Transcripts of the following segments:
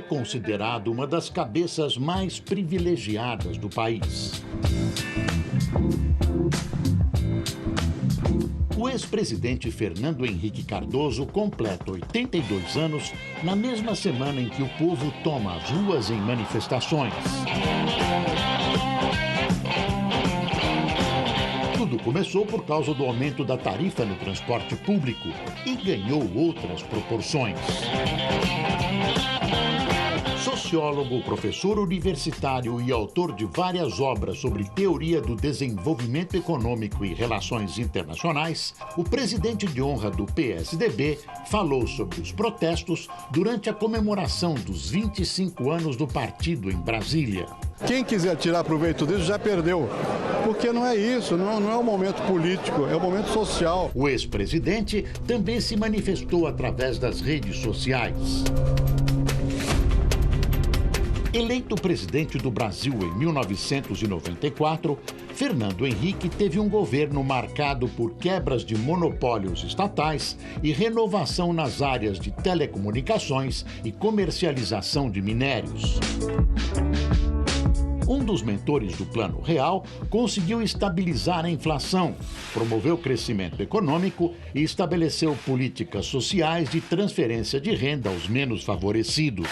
considerado uma das cabeças mais privilegiadas do país. O ex-presidente Fernando Henrique Cardoso completa 82 anos na mesma semana em que o povo toma as ruas em manifestações. Tudo começou por causa do aumento da tarifa no transporte público e ganhou outras proporções. Sociólogo, professor universitário e autor de várias obras sobre teoria do desenvolvimento econômico e relações internacionais, o presidente de honra do PSDB falou sobre os protestos durante a comemoração dos 25 anos do partido em Brasília. Quem quiser tirar proveito disso já perdeu, porque não é isso, não é um momento político, é um momento social. O ex-presidente também se manifestou através das redes sociais. Eleito presidente do Brasil em 1994, Fernando Henrique teve um governo marcado por quebras de monopólios estatais e renovação nas áreas de telecomunicações e comercialização de minérios. Um dos mentores do Plano Real conseguiu estabilizar a inflação, promoveu crescimento econômico e estabeleceu políticas sociais de transferência de renda aos menos favorecidos.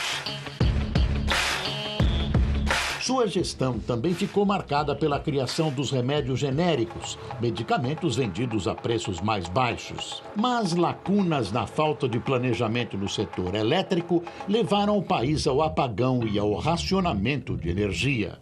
Sua gestão também ficou marcada pela criação dos remédios genéricos, medicamentos vendidos a preços mais baixos. Mas lacunas na falta de planejamento no setor elétrico levaram o país ao apagão e ao racionamento de energia.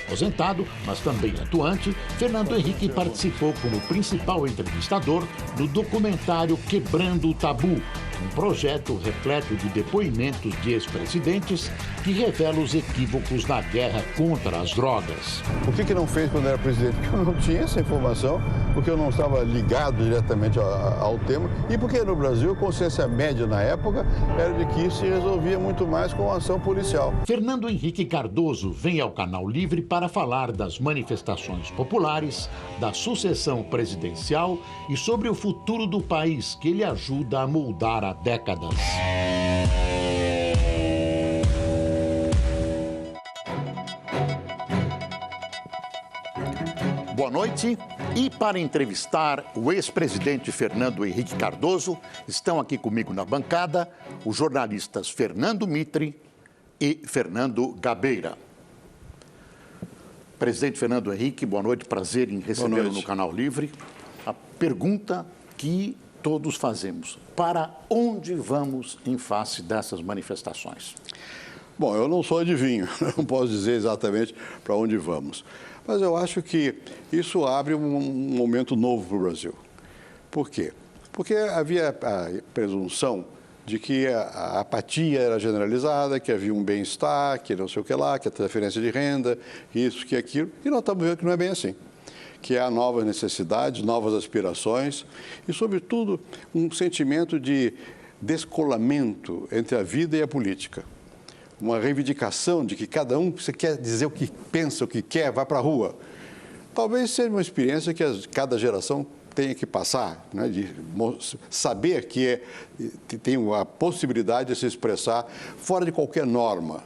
Aposentado, mas também atuante, Fernando Henrique participou como principal entrevistador no documentário Quebrando o Tabu, um projeto repleto de depoimentos de ex-presidentes que revela os equívocos da guerra contra as drogas. Por que não fez quando era presidente? Porque eu não tinha essa informação, porque eu não estava ligado diretamente ao tema e porque no Brasil a consciência média na época era de que isso se resolvia muito mais com a ação policial. Fernando Henrique Cardoso vem ao Canal Livre para falar das manifestações populares, da sucessão presidencial e sobre o futuro do país que ele ajuda a moldar há décadas. Boa noite. E para entrevistar o ex-presidente Fernando Henrique Cardoso, estão aqui comigo na bancada os jornalistas Fernando Mitre e Fernando Gabeira. Presidente Fernando Henrique, boa noite, prazer em recebê-lo no Canal Livre. A pergunta que todos fazemos: para onde vamos em face dessas manifestações? Bom, eu não sou adivinho, não posso dizer exatamente para onde vamos. Mas eu acho que isso abre um momento novo para o Brasil. Por quê? Porque havia a presunção de que a apatia era generalizada, que havia um bem-estar, que não sei o que lá, que a transferência de renda, isso, que aquilo, e nós estamos vendo que não é bem assim. Que há novas necessidades, novas aspirações e, sobretudo, um sentimento de descolamento entre a vida e a política. Uma reivindicação de que cada um, se quer dizer o que pensa, o que quer, vai para a rua. Talvez seja uma experiência que cada geração tenha que passar, né, de saber que tem a possibilidade de se expressar fora de qualquer norma.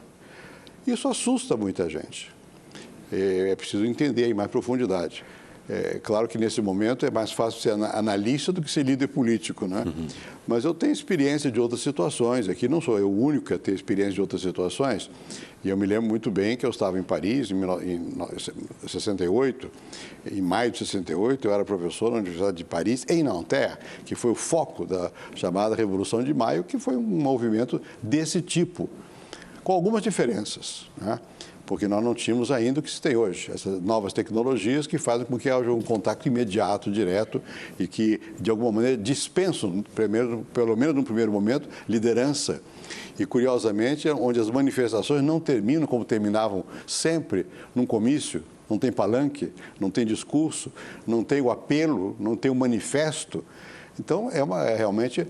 Isso assusta muita gente. É preciso entender em mais profundidade. É claro que nesse momento é mais fácil ser analista do que ser líder político, né? Mas eu tenho experiência de outras situações. Aqui não sou eu o único a ter experiência de outras situações. E eu me lembro muito bem que eu estava em Paris em 68, em maio de 68, eu era professor na Universidade de Paris, em Nanterre, que foi o foco da chamada Revolução de Maio, que foi um movimento desse tipo, com algumas diferenças, né? Porque nós não tínhamos ainda o que se tem hoje, essas novas tecnologias que fazem com que haja um contato imediato, direto, e que, de alguma maneira, dispensam, pelo menos no primeiro momento, liderança. E, curiosamente, onde as manifestações não terminam como terminavam sempre, num comício, não tem palanque, não tem discurso, não tem o apelo, não tem o manifesto. Então, realmente...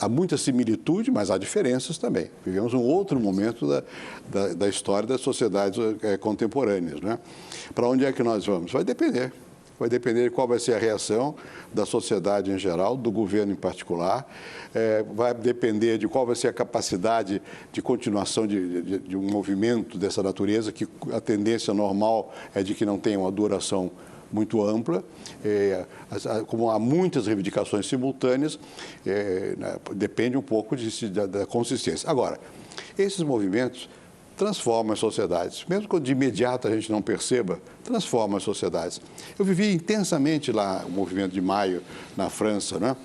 Há muita similitude, mas há diferenças também. Vivemos um outro momento da história das sociedades contemporâneas, né? Para onde é que nós vamos? Vai depender. vai depender de qual vai ser a reação da sociedade em geral, do governo em particular, vai depender de qual vai ser a capacidade de continuação de um movimento dessa natureza, que a tendência normal é de que não tenha uma duração muito ampla, como há muitas reivindicações simultâneas, depende um pouco da consistência. Agora, esses movimentos transformam as sociedades, mesmo quando de imediato a gente não perceba, transformam as sociedades. Eu vivi intensamente lá o movimento de Maio na França, né?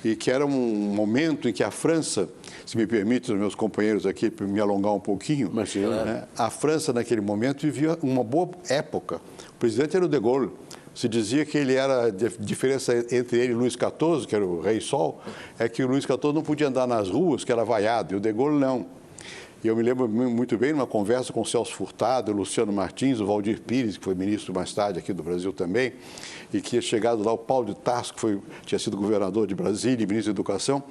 E que era um momento em que a França, se me permite, os meus companheiros aqui, para me alongar um pouquinho, né? A França naquele momento vivia uma boa época. O presidente era o de Gaulle. Se dizia que ele era, a diferença entre ele e Luís XIV, que era o rei Sol, é que o Luís XIV não podia andar nas ruas, que era vaiado, e o de Gaulle não. E eu me lembro muito bem, numa conversa com o Celso Furtado, o Luciano Martins, o Valdir Pires, que foi ministro mais tarde aqui do Brasil também, e que tinha chegado lá o Paulo de Tarso, que tinha sido governador de Brasília e ministro da Educação.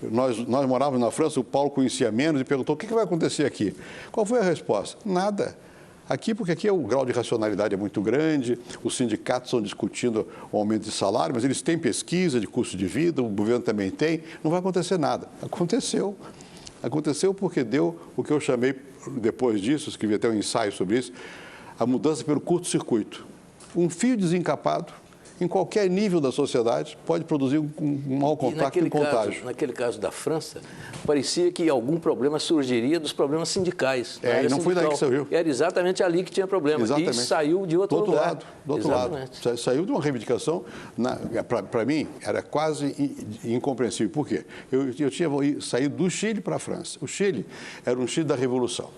Nós morávamos na França, o Paulo conhecia menos e perguntou: o que vai acontecer aqui? Qual foi a resposta? Nada. Porque aqui o grau de racionalidade é muito grande, os sindicatos estão discutindo o aumento de salário, mas eles têm pesquisa de custo de vida, o governo também tem, não vai acontecer nada. Aconteceu. Aconteceu porque deu o que eu chamei, depois disso, escrevi até um ensaio sobre isso, a mudança pelo curto-circuito. Um fio desencapado, em qualquer nível da sociedade, pode produzir um mau contato e um contágio. Naquele caso da França, parecia que algum problema surgiria dos problemas sindicais. E não foi daí que saiu. Era exatamente ali que tinha problema. Exatamente. E saiu de outro lugar. Do outro lado. Saiu de uma reivindicação, para mim, era quase incompreensível. Por quê? Eu tinha saído do Chile para a França. O Chile era um Chile da Revolução.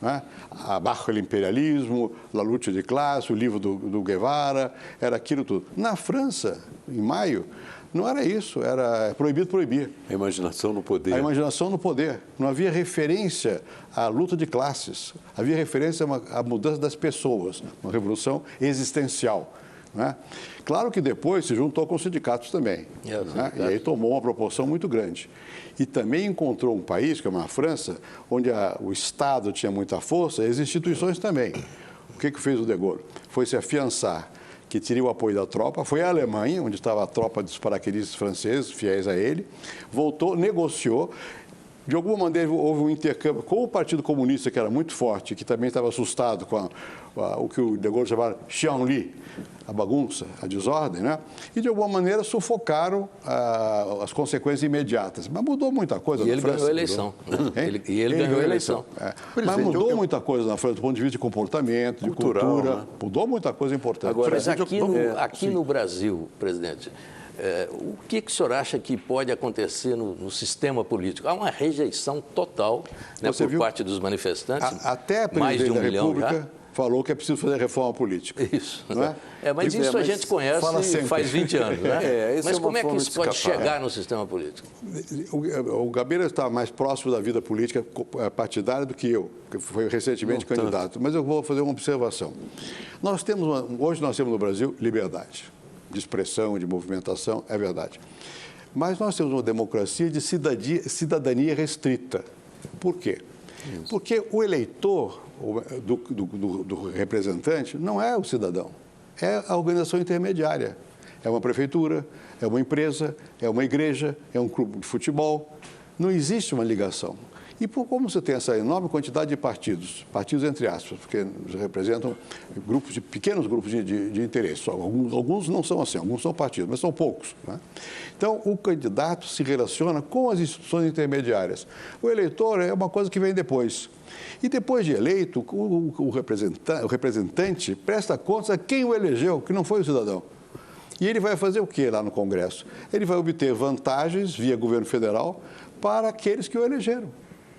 Né? Abaixo do imperialismo, La Lucha de Classe, o livro do Guevara, era aquilo tudo. Na França, em maio, não era isso, era proibido proibir. A imaginação no poder. A imaginação no poder. Não havia referência à luta de classes, havia referência à mudança das pessoas, uma revolução existencial. Né? Claro que depois se juntou com os sindicatos também, né? E aí tomou uma proporção muito grande. E também encontrou um país, que é a França, onde o Estado tinha muita força e as instituições também. O que fez o de Gaulle? Foi se afiançar, que teria o apoio da tropa, foi à Alemanha, onde estava a tropa dos paraquedistas franceses, fiéis a ele, voltou, negociou. De alguma maneira, houve um intercâmbio com o Partido Comunista, que era muito forte, que também estava assustado com o que o de Gaulle chamava Xianli, a bagunça, a desordem, né? E, de alguma maneira, sufocaram as consequências imediatas. Mas mudou muita coisa na França. E ele ganhou a eleição. Ele ganhou a eleição. Mas mudou muita coisa na França, do ponto de vista de comportamento, de cultura. Né? Mudou muita coisa importante. Agora, mas aqui no Brasil, presidente, o que o senhor acha que pode acontecer no sistema político? Há uma rejeição total, né, por parte dos manifestantes. Até a mais de 1 milhão República já falou que é preciso fazer reforma política. Isso. Não é? Mas isso a gente conhece faz 20 anos. Né? Mas como é que isso pode chegar no sistema político? O Gabeira está mais próximo da vida política partidária do que eu, que foi recentemente candidato. Mas eu vou fazer uma observação. Hoje nós temos no Brasil liberdade de expressão, de movimentação, é verdade. Mas nós temos uma democracia de cidadania restrita. Por quê? Isso. Porque o eleitor do representante não é o cidadão, é a organização intermediária. É uma prefeitura, é uma empresa, é uma igreja, é um clube de futebol. Não existe uma ligação. E como você tem essa enorme quantidade de partidos entre aspas, porque representam pequenos grupos de interesse, alguns não são assim, alguns são partidos, mas são poucos. Né? Então, o candidato se relaciona com as instituições intermediárias. O eleitor é uma coisa que vem depois. E depois de eleito, o representante presta contas a quem o elegeu, que não foi o cidadão. E ele vai fazer o que lá no Congresso? Ele vai obter vantagens via governo federal para aqueles que o elegeram,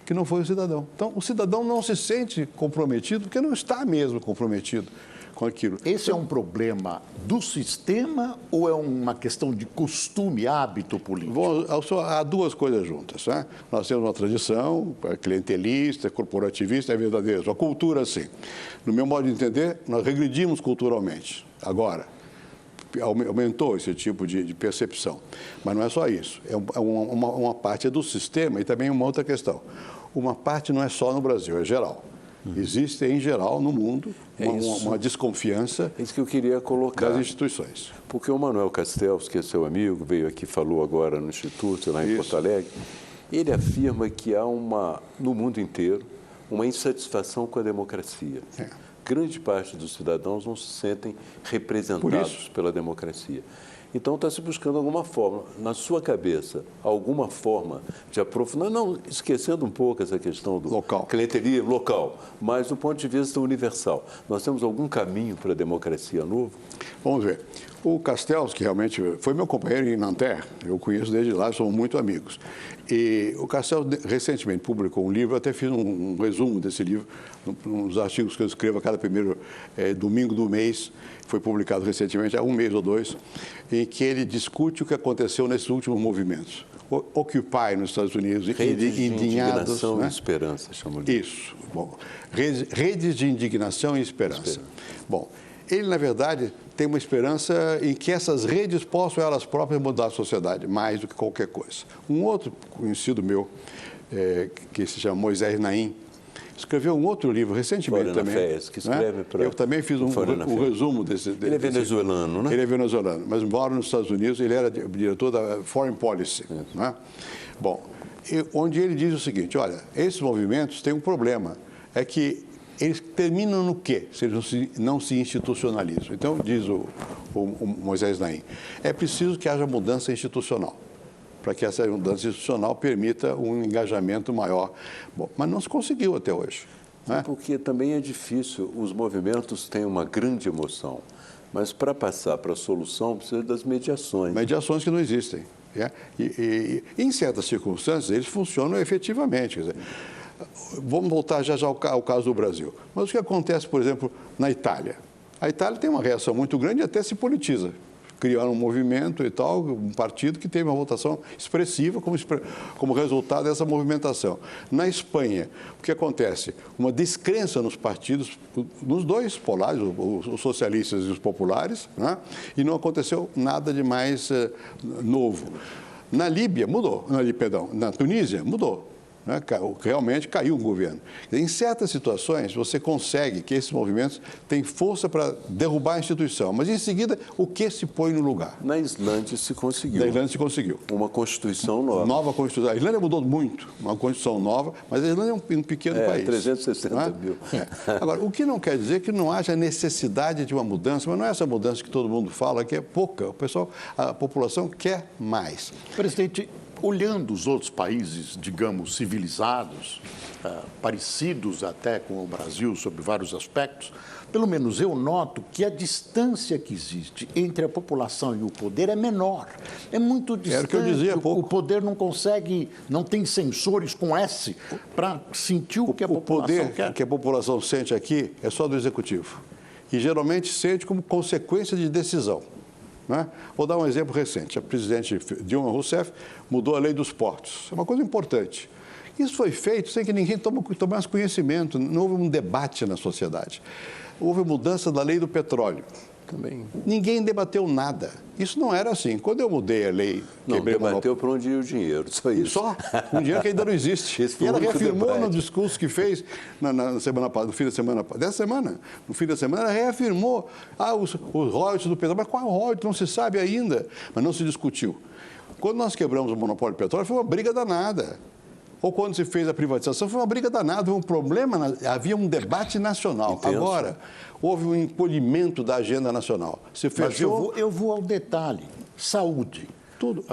que não foi o cidadão. Então, o cidadão não se sente comprometido, porque não está mesmo comprometido com aquilo. Esse é um problema do sistema ou é uma questão de costume, hábito político? Há duas coisas juntas. Né? Nós temos uma tradição clientelista, corporativista, é verdadeiro. A cultura, sim. No meu modo de entender, nós regredimos culturalmente. Agora, aumentou esse tipo de percepção. Mas não é só isso. Uma parte é do sistema e também uma outra questão. Uma parte não é só no Brasil, é geral. Existe, em geral, no mundo, uma desconfiança é isso que eu queria colocar das instituições. Porque o Manuel Castells, que é seu amigo, veio aqui, falou agora no Instituto, lá em Porto Alegre, ele afirma que há no mundo inteiro, uma insatisfação com a democracia. Grande parte dos cidadãos não se sentem representados pela democracia. Então, está se buscando alguma forma, na sua cabeça, alguma forma de aprofundar, não esquecendo um pouco essa questão do clientelismo local, mas do ponto de vista universal. Nós temos algum caminho para a democracia novo? Vamos ver. O Castells, que realmente foi meu companheiro em Nanterre, eu conheço desde lá, somos muito amigos. E o Castells recentemente publicou um livro, eu até fiz um resumo desse livro, nos artigos que eu escrevo a cada primeiro domingo do mês, foi publicado recentemente, há um mês ou dois, em que ele discute o que aconteceu nesses últimos movimentos. Occupy nos Estados Unidos, redes de indignados, indignação né? E esperança, chamam de. Isso. Bom, redes de indignação e esperança. Bom, ele, na verdade, tem uma esperança em que essas redes possam elas próprias mudar a sociedade, mais do que qualquer coisa. Um outro conhecido meu, que se chama Moisés Naim, escreveu um outro livro recentemente também. Que escreve para... Eu também fiz um resumo desse. Ele é venezuelano, né? Ele é venezuelano, mas mora nos Estados Unidos, ele era diretor da Foreign Policy. Né? Bom, onde ele diz o seguinte, olha, esses movimentos têm um problema, é que eles terminam no quê, se eles não se institucionalizam? Então, diz o Moisés Naim, é preciso que haja mudança institucional, para que essa mudança institucional permita um engajamento maior. Bom, mas não se conseguiu até hoje. Né? Porque também é difícil, os movimentos têm uma grande emoção, mas para passar para a solução precisa das mediações. Mediações que não existem. E em certas circunstâncias, eles funcionam efetivamente. Quer dizer, vamos voltar já ao caso do Brasil. Mas o que acontece, por exemplo, na Itália? A Itália tem uma reação muito grande e até se politiza. Criaram um movimento e tal, um partido que teve uma votação expressiva como resultado dessa movimentação. Na Espanha, o que acontece? Uma descrença nos partidos, nos dois polares, os socialistas e os populares, né? E não aconteceu nada de mais novo. Na Líbia, mudou. Na Tunísia, mudou. Né? Realmente caiu o governo. Em certas situações, você consegue que esses movimentos tenham força para derrubar a instituição, mas em seguida, o que se põe no lugar? Na Islândia se conseguiu. Na Islândia se conseguiu. Uma Constituição nova. Nova Constituição. A Islândia mudou muito, uma Constituição nova, mas a Islândia é um pequeno país. 360 mil. Agora, o que não quer dizer que não haja necessidade de uma mudança, mas não é essa mudança que todo mundo fala, que é pouca. A população quer mais. Presidente, olhando os outros países, digamos, civilizados, parecidos até com o Brasil sobre vários aspectos, pelo menos eu noto que a distância que existe entre a população e o poder é menor. É muito distante. Era o que eu dizia há pouco. O poder não consegue, não tem sensores com S para sentir o que a população quer. O poder que a população sente aqui é só do executivo. E geralmente sente como consequência de decisão. Né? Vou dar um exemplo recente. A presidente Dilma Rousseff mudou a lei dos portos. É uma coisa importante. Isso foi feito sem que ninguém tomasse conhecimento, não houve um debate na sociedade. Houve mudança da lei do petróleo. Também. Ninguém debateu nada. Isso não era assim. Quando eu mudei a lei... Não, debateu para onde ia o dinheiro, só isso. Só? Um dinheiro que ainda não existe. E ela reafirmou no discurso que fez no fim da semana, dessa semana, no fim da semana, ela reafirmou os royalties do petróleo. Mas qual é o royalties? Não se sabe ainda. Mas não se discutiu. Quando nós quebramos o monopólio do petróleo, foi uma briga danada. Ou quando se fez a privatização, foi uma briga danada, um problema, havia um debate nacional. Intenso. Agora, houve um encolhimento da agenda nacional. Se fechou... Mas eu vou ao detalhe. Saúde, tudo,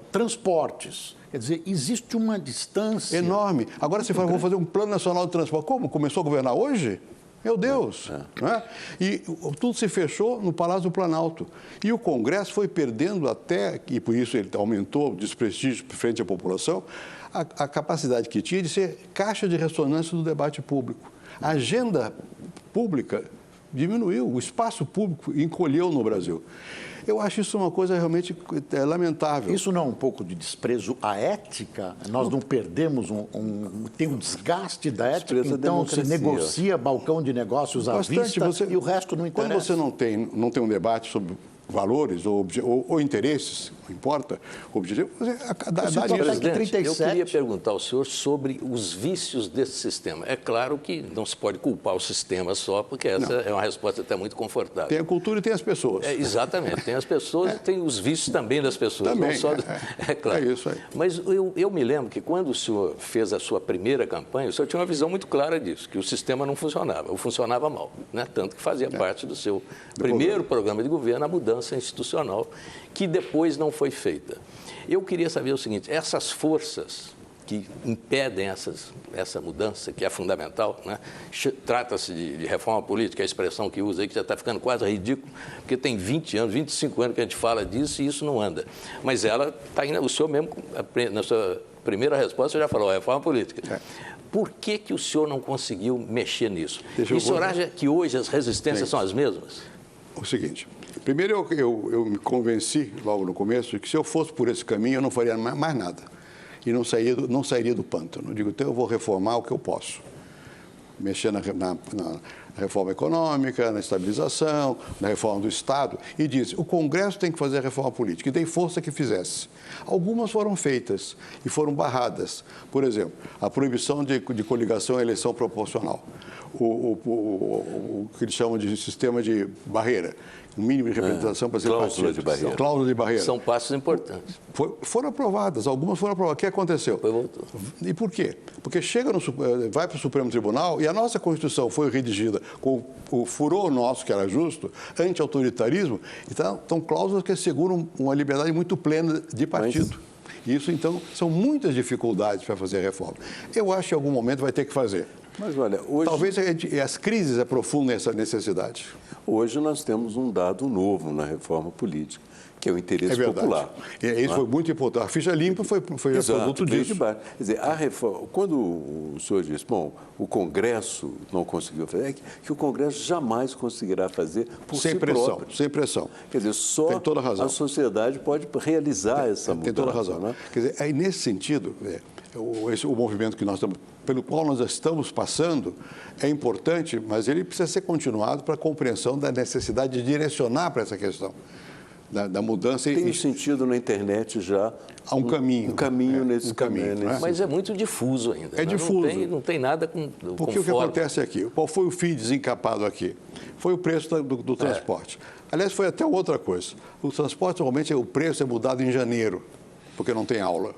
transportes. Quer dizer, existe uma distância... enorme. Agora você fala, vou fazer um plano nacional de transporte. Como? Começou a governar hoje? Meu Deus! Né? E tudo se fechou no Palácio do Planalto. E o Congresso foi perdendo até, e por isso ele aumentou o desprestígio frente à população, a capacidade que tinha de ser caixa de ressonância do debate público. A agenda pública diminuiu, o espaço público encolheu no Brasil. Eu acho isso uma coisa realmente lamentável. Isso não é um pouco de desprezo à ética? Nós não perdemos tem um desgaste da ética, então se negocia balcão de negócios à vista e o resto não interessa. Quando você não tem um debate sobre valores ou interesses, não importa, o objetivo, dá nisso. Presidente, eu queria perguntar ao senhor sobre os vícios desse sistema. É claro que não se pode culpar o sistema só, porque essa é uma resposta até muito confortável. Tem a cultura e tem as pessoas. Exatamente, tem as pessoas e tem os vícios também das pessoas. Também, não só claro. É isso aí. Mas eu me lembro que quando o senhor fez a sua primeira campanha, o senhor tinha uma visão muito clara disso, que o sistema não funcionava, ou funcionava mal, né? Tanto que fazia parte do seu primeiro programa de governo, a mudança institucional, que depois não foi feita. Eu queria saber o seguinte, essas forças que impedem essa mudança, que é fundamental, né? Trata-se de reforma política, a expressão que usa aí, que já está ficando quase ridículo, porque tem 20 anos, 25 anos que a gente fala disso e isso não anda. Mas ela está indo, o senhor mesmo, na sua primeira resposta, já falou, reforma política. Por que o senhor não conseguiu mexer nisso? E o senhor acha que hoje as resistências são as mesmas? O seguinte, primeiro eu me convenci logo no começo de que se eu fosse por esse caminho eu não faria mais nada e não sairia do pântano. Eu digo, então eu vou reformar o que eu posso. Mexer na reforma econômica, na estabilização, na reforma do Estado. E disse, o Congresso tem que fazer a reforma política. E dei força que fizesse. Algumas foram feitas e foram barradas. Por exemplo, a proibição de coligação à eleição proporcional. O que eles chamam de sistema de barreira. O mínimo de representação para ser cláusula de barreira. Cláusula de barreira. São passos importantes. Foram aprovadas, algumas foram aprovadas. O que aconteceu? Depois voltou. E por quê? Porque vai para o Supremo Tribunal e a nossa Constituição foi redigida com o furor nosso, que era justo, anti-autoritarismo, então cláusulas que asseguram uma liberdade muito plena de partido. Isso, então, são muitas dificuldades para fazer a reforma. Eu acho que em algum momento vai ter que fazer. Mas olha, hoje... Talvez as crises aprofundem essa necessidade. Hoje nós temos um dado novo na reforma política, que é o interesse popular. Isso foi muito importante. A ficha limpa foi produto disso. Quer dizer, a reforma, quando o senhor diz, bom, o Congresso não conseguiu fazer, é que o Congresso jamais conseguirá fazer por si próprio. Sem pressão. Quer dizer, só tem toda a razão. A sociedade pode realizar essa mudança. Tem toda a razão. Né? Quer dizer, aí, nesse sentido, o movimento que nós estamos, pelo qual nós estamos passando é importante, mas ele precisa ser continuado para a compreensão da necessidade de direcionar para essa questão da mudança. Tem sentido na internet já há um caminho. Um caminho nesse caminho. Né? Mas é muito difuso ainda. É difuso. Não tem nada com Porque o que acontece aqui? Qual foi o fio desencapado aqui? Foi o preço do transporte. Aliás, foi até outra coisa. O transporte, normalmente, o preço é mudado em janeiro, porque não tem aula.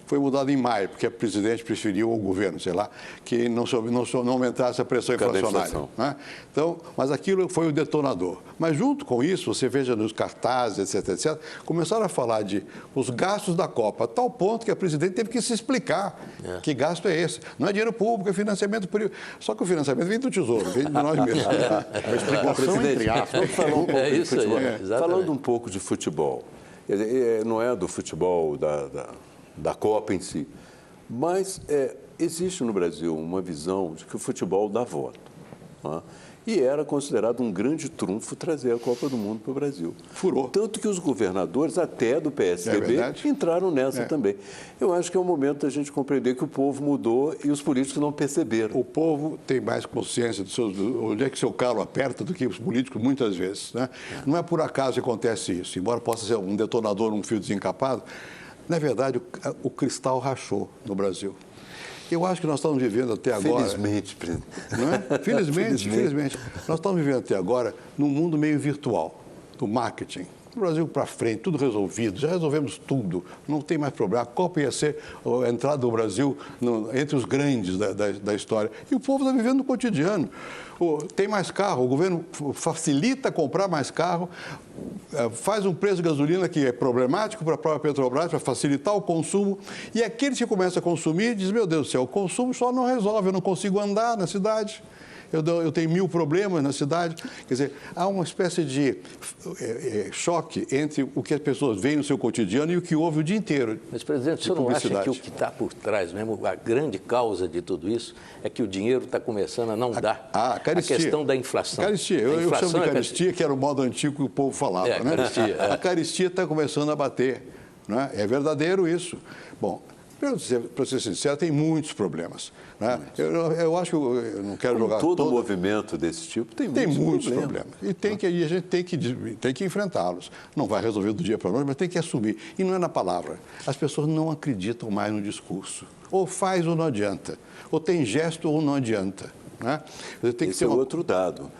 Foi mudado em maio, porque o presidente preferiu, ou o governo, sei lá, que não aumentasse a pressão inflacionária. Né? Então, mas aquilo foi o detonador. Mas junto com isso, você veja nos cartazes, etc., começaram a falar de os gastos da Copa, a tal ponto que a presidente teve que se explicar que gasto é esse. Não é dinheiro público, é financiamento privado. Só que o financiamento vem do Tesouro, vem de nós mesmos. A explicação entre aspas. Falando um pouco de futebol. Quer dizer, não é do futebol da Copa em si, mas existe no Brasil uma visão de que o futebol dá voto. Né? E era considerado um grande trunfo trazer a Copa do Mundo para o Brasil. Furou. Tanto que os governadores, até do PSDB, entraram nessa também. Eu acho que é o momento da gente compreender que o povo mudou e os políticos não perceberam. O povo tem mais consciência de onde é que seu calo aperta do que os políticos, muitas vezes. Né? Não é por acaso que acontece isso. Embora possa ser um detonador, um fio desencapado, na verdade, o cristal rachou no Brasil. Eu acho que nós estamos vivendo até agora... Felizmente, presidente. Não é? Felizmente. Nós estamos vivendo até agora num mundo meio virtual, do marketing. O Brasil para frente, tudo resolvido, já resolvemos tudo, não tem mais problema. A Copa ia ser a entrada do Brasil entre os grandes da história. E o povo está vivendo no cotidiano. Tem mais carro, o governo facilita comprar mais carro, faz um preço de gasolina que é problemático para a própria Petrobras, para facilitar o consumo. E aqueles que começam a consumir dizem, meu Deus do céu, o consumo só não resolve, eu não consigo andar na cidade. Eu tenho 1000 problemas na cidade. Quer dizer, há uma espécie de choque entre o que as pessoas veem no seu cotidiano e o que ouvem o dia inteiro. Mas, presidente, o senhor não acha que o que está por trás mesmo, a grande causa de tudo isso, é que o dinheiro está começando a não dar? A caristia. A questão da inflação. Caristia. Eu chamo de caristia, que era o modo antigo que o povo falava. Né? Caristia. A caristia está começando a bater. Não é? É verdadeiro isso. Bom, para ser sincero, tem muitos problemas. Né? Eu acho que eu não quero jogar todo movimento desse tipo tem muitos problemas. E a gente tem que enfrentá-los. Não vai resolver do dia para a noite, mas tem que assumir. E não é na palavra. As pessoas não acreditam mais no discurso. Ou faz ou não adianta. Ou tem gesto ou não adianta. Né? Esse é outro dado.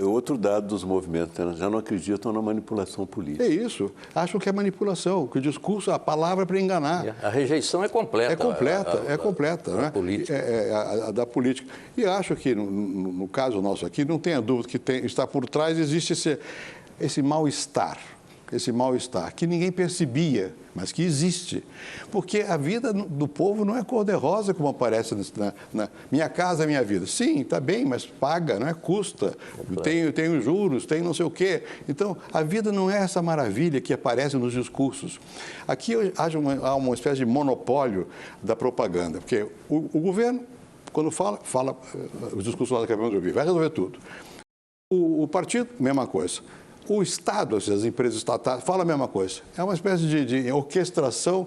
Outro dado dos movimentos já não acreditam na manipulação política. É isso. Acham que é manipulação, que o discurso, a palavra é para enganar. A rejeição é completa. É completa. Né? Política. A da política. E acho que, no caso nosso aqui, não tenha dúvida que está por trás, existe esse mal-estar. Esse mal-estar, que ninguém percebia, mas que existe. Porque a vida do povo não é cor-de-rosa, como aparece na Minha Casa Minha Vida. Sim, está bem, mas paga, não é? Custa. Tem os juros, tem não sei o quê. Então, a vida não é essa maravilha que aparece nos discursos. Aqui há uma espécie de monopólio da propaganda, porque o governo, quando fala os discursos lá da Câmara de ouvir, vai resolver tudo. O partido, mesma coisa. O Estado, as empresas estatais, fala a mesma coisa. É uma espécie de orquestração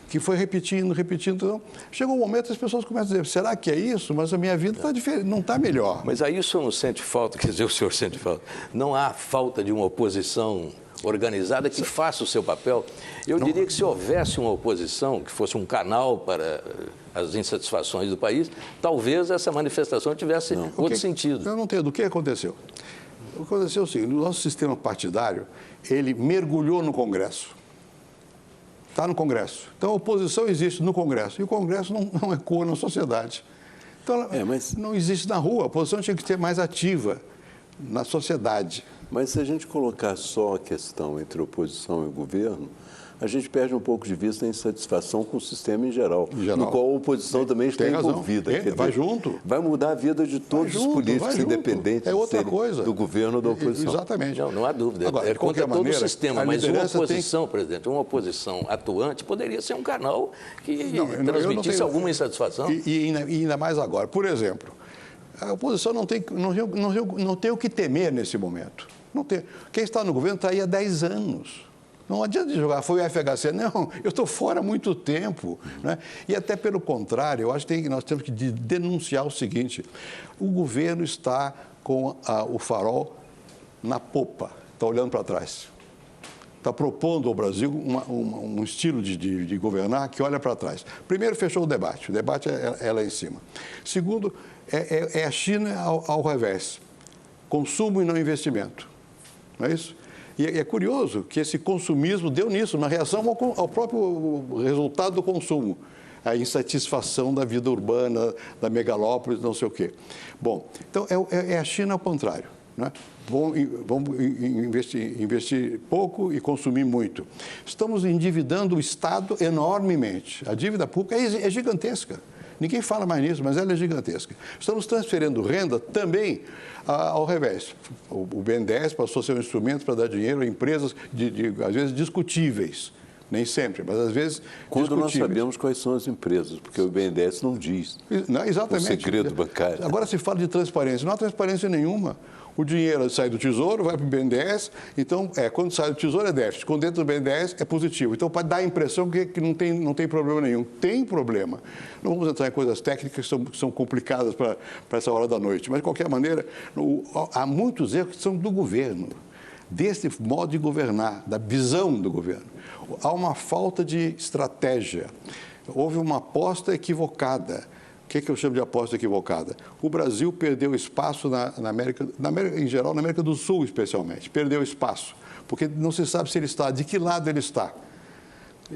que foi repetindo. Então, chegou um momento que as pessoas começam a dizer, será que é isso? Mas a minha vida está diferente, não está melhor. Mas aí o senhor não sente falta, quer dizer, o senhor sente falta. Não há falta de uma oposição organizada que faça o seu papel? Eu diria que se houvesse uma oposição, que fosse um canal para as insatisfações do país, talvez essa manifestação tivesse outro sentido. Eu não entendo. O que aconteceu? O que aconteceu é o seguinte, o nosso sistema partidário, ele mergulhou no Congresso. Está no Congresso. Então, a oposição existe no Congresso. E o Congresso não ecoa na sociedade. Então, mas não existe na rua. A oposição tinha que ser mais ativa na sociedade. Mas se a gente colocar só a questão entre oposição e governo, a gente perde um pouco de vista a insatisfação com o sistema em geral, no qual a oposição também está envolvida. Vai junto. Vai mudar a vida de todos os políticos, independentes do governo ou da oposição. Exatamente. Não há dúvida. Agora, é contra todo o sistema, mas uma oposição, presidente, uma oposição atuante poderia ser um canal que transmitisse alguma insatisfação. E ainda mais agora. Por exemplo, a oposição não tem o que temer nesse momento. Não tem. Quem está no governo está aí há 10 anos. Não adianta jogar, foi o FHC. Não, eu estou fora há muito tempo. Né? E até pelo contrário, eu acho que nós temos que denunciar o seguinte, o governo está com o farol na popa, está olhando para trás. Está propondo ao Brasil um estilo de governar que olha para trás. Primeiro, fechou o debate é lá em cima. Segundo, é a China ao revés. Consumo e não investimento. Não é isso? E é curioso que esse consumismo deu nisso, uma reação ao próprio resultado do consumo. A insatisfação da vida urbana, da megalópole, não sei o quê. Bom, então é a China ao contrário. Né? Vamos investir pouco e consumir muito. Estamos endividando o Estado enormemente. A dívida pública é gigantesca. Ninguém fala mais nisso, mas ela é gigantesca. Estamos transferindo renda também ao revés. O BNDES passou a ser um instrumento para dar dinheiro a empresas, às vezes, discutíveis. Nem sempre, mas às vezes quando nós sabemos quais são as empresas, porque o BNDES não diz. Não, exatamente. O segredo bancário. Agora se fala de transparência. Não há transparência nenhuma. O dinheiro sai do Tesouro, vai para o BNDES, então, quando sai do Tesouro é déficit, quando dentro do BNDES é positivo. Então, pode dar a impressão que não tem problema nenhum. Tem problema. Não vamos entrar em coisas técnicas que são complicadas para essa hora da noite, mas, de qualquer maneira, há muitos erros que são do governo, desse modo de governar, da visão do governo. Há uma falta de estratégia. Houve uma aposta equivocada. O que eu chamo de aposta equivocada? O Brasil perdeu espaço na América, em geral, na América do Sul especialmente. Perdeu espaço, porque não se sabe se ele está, de que lado ele está.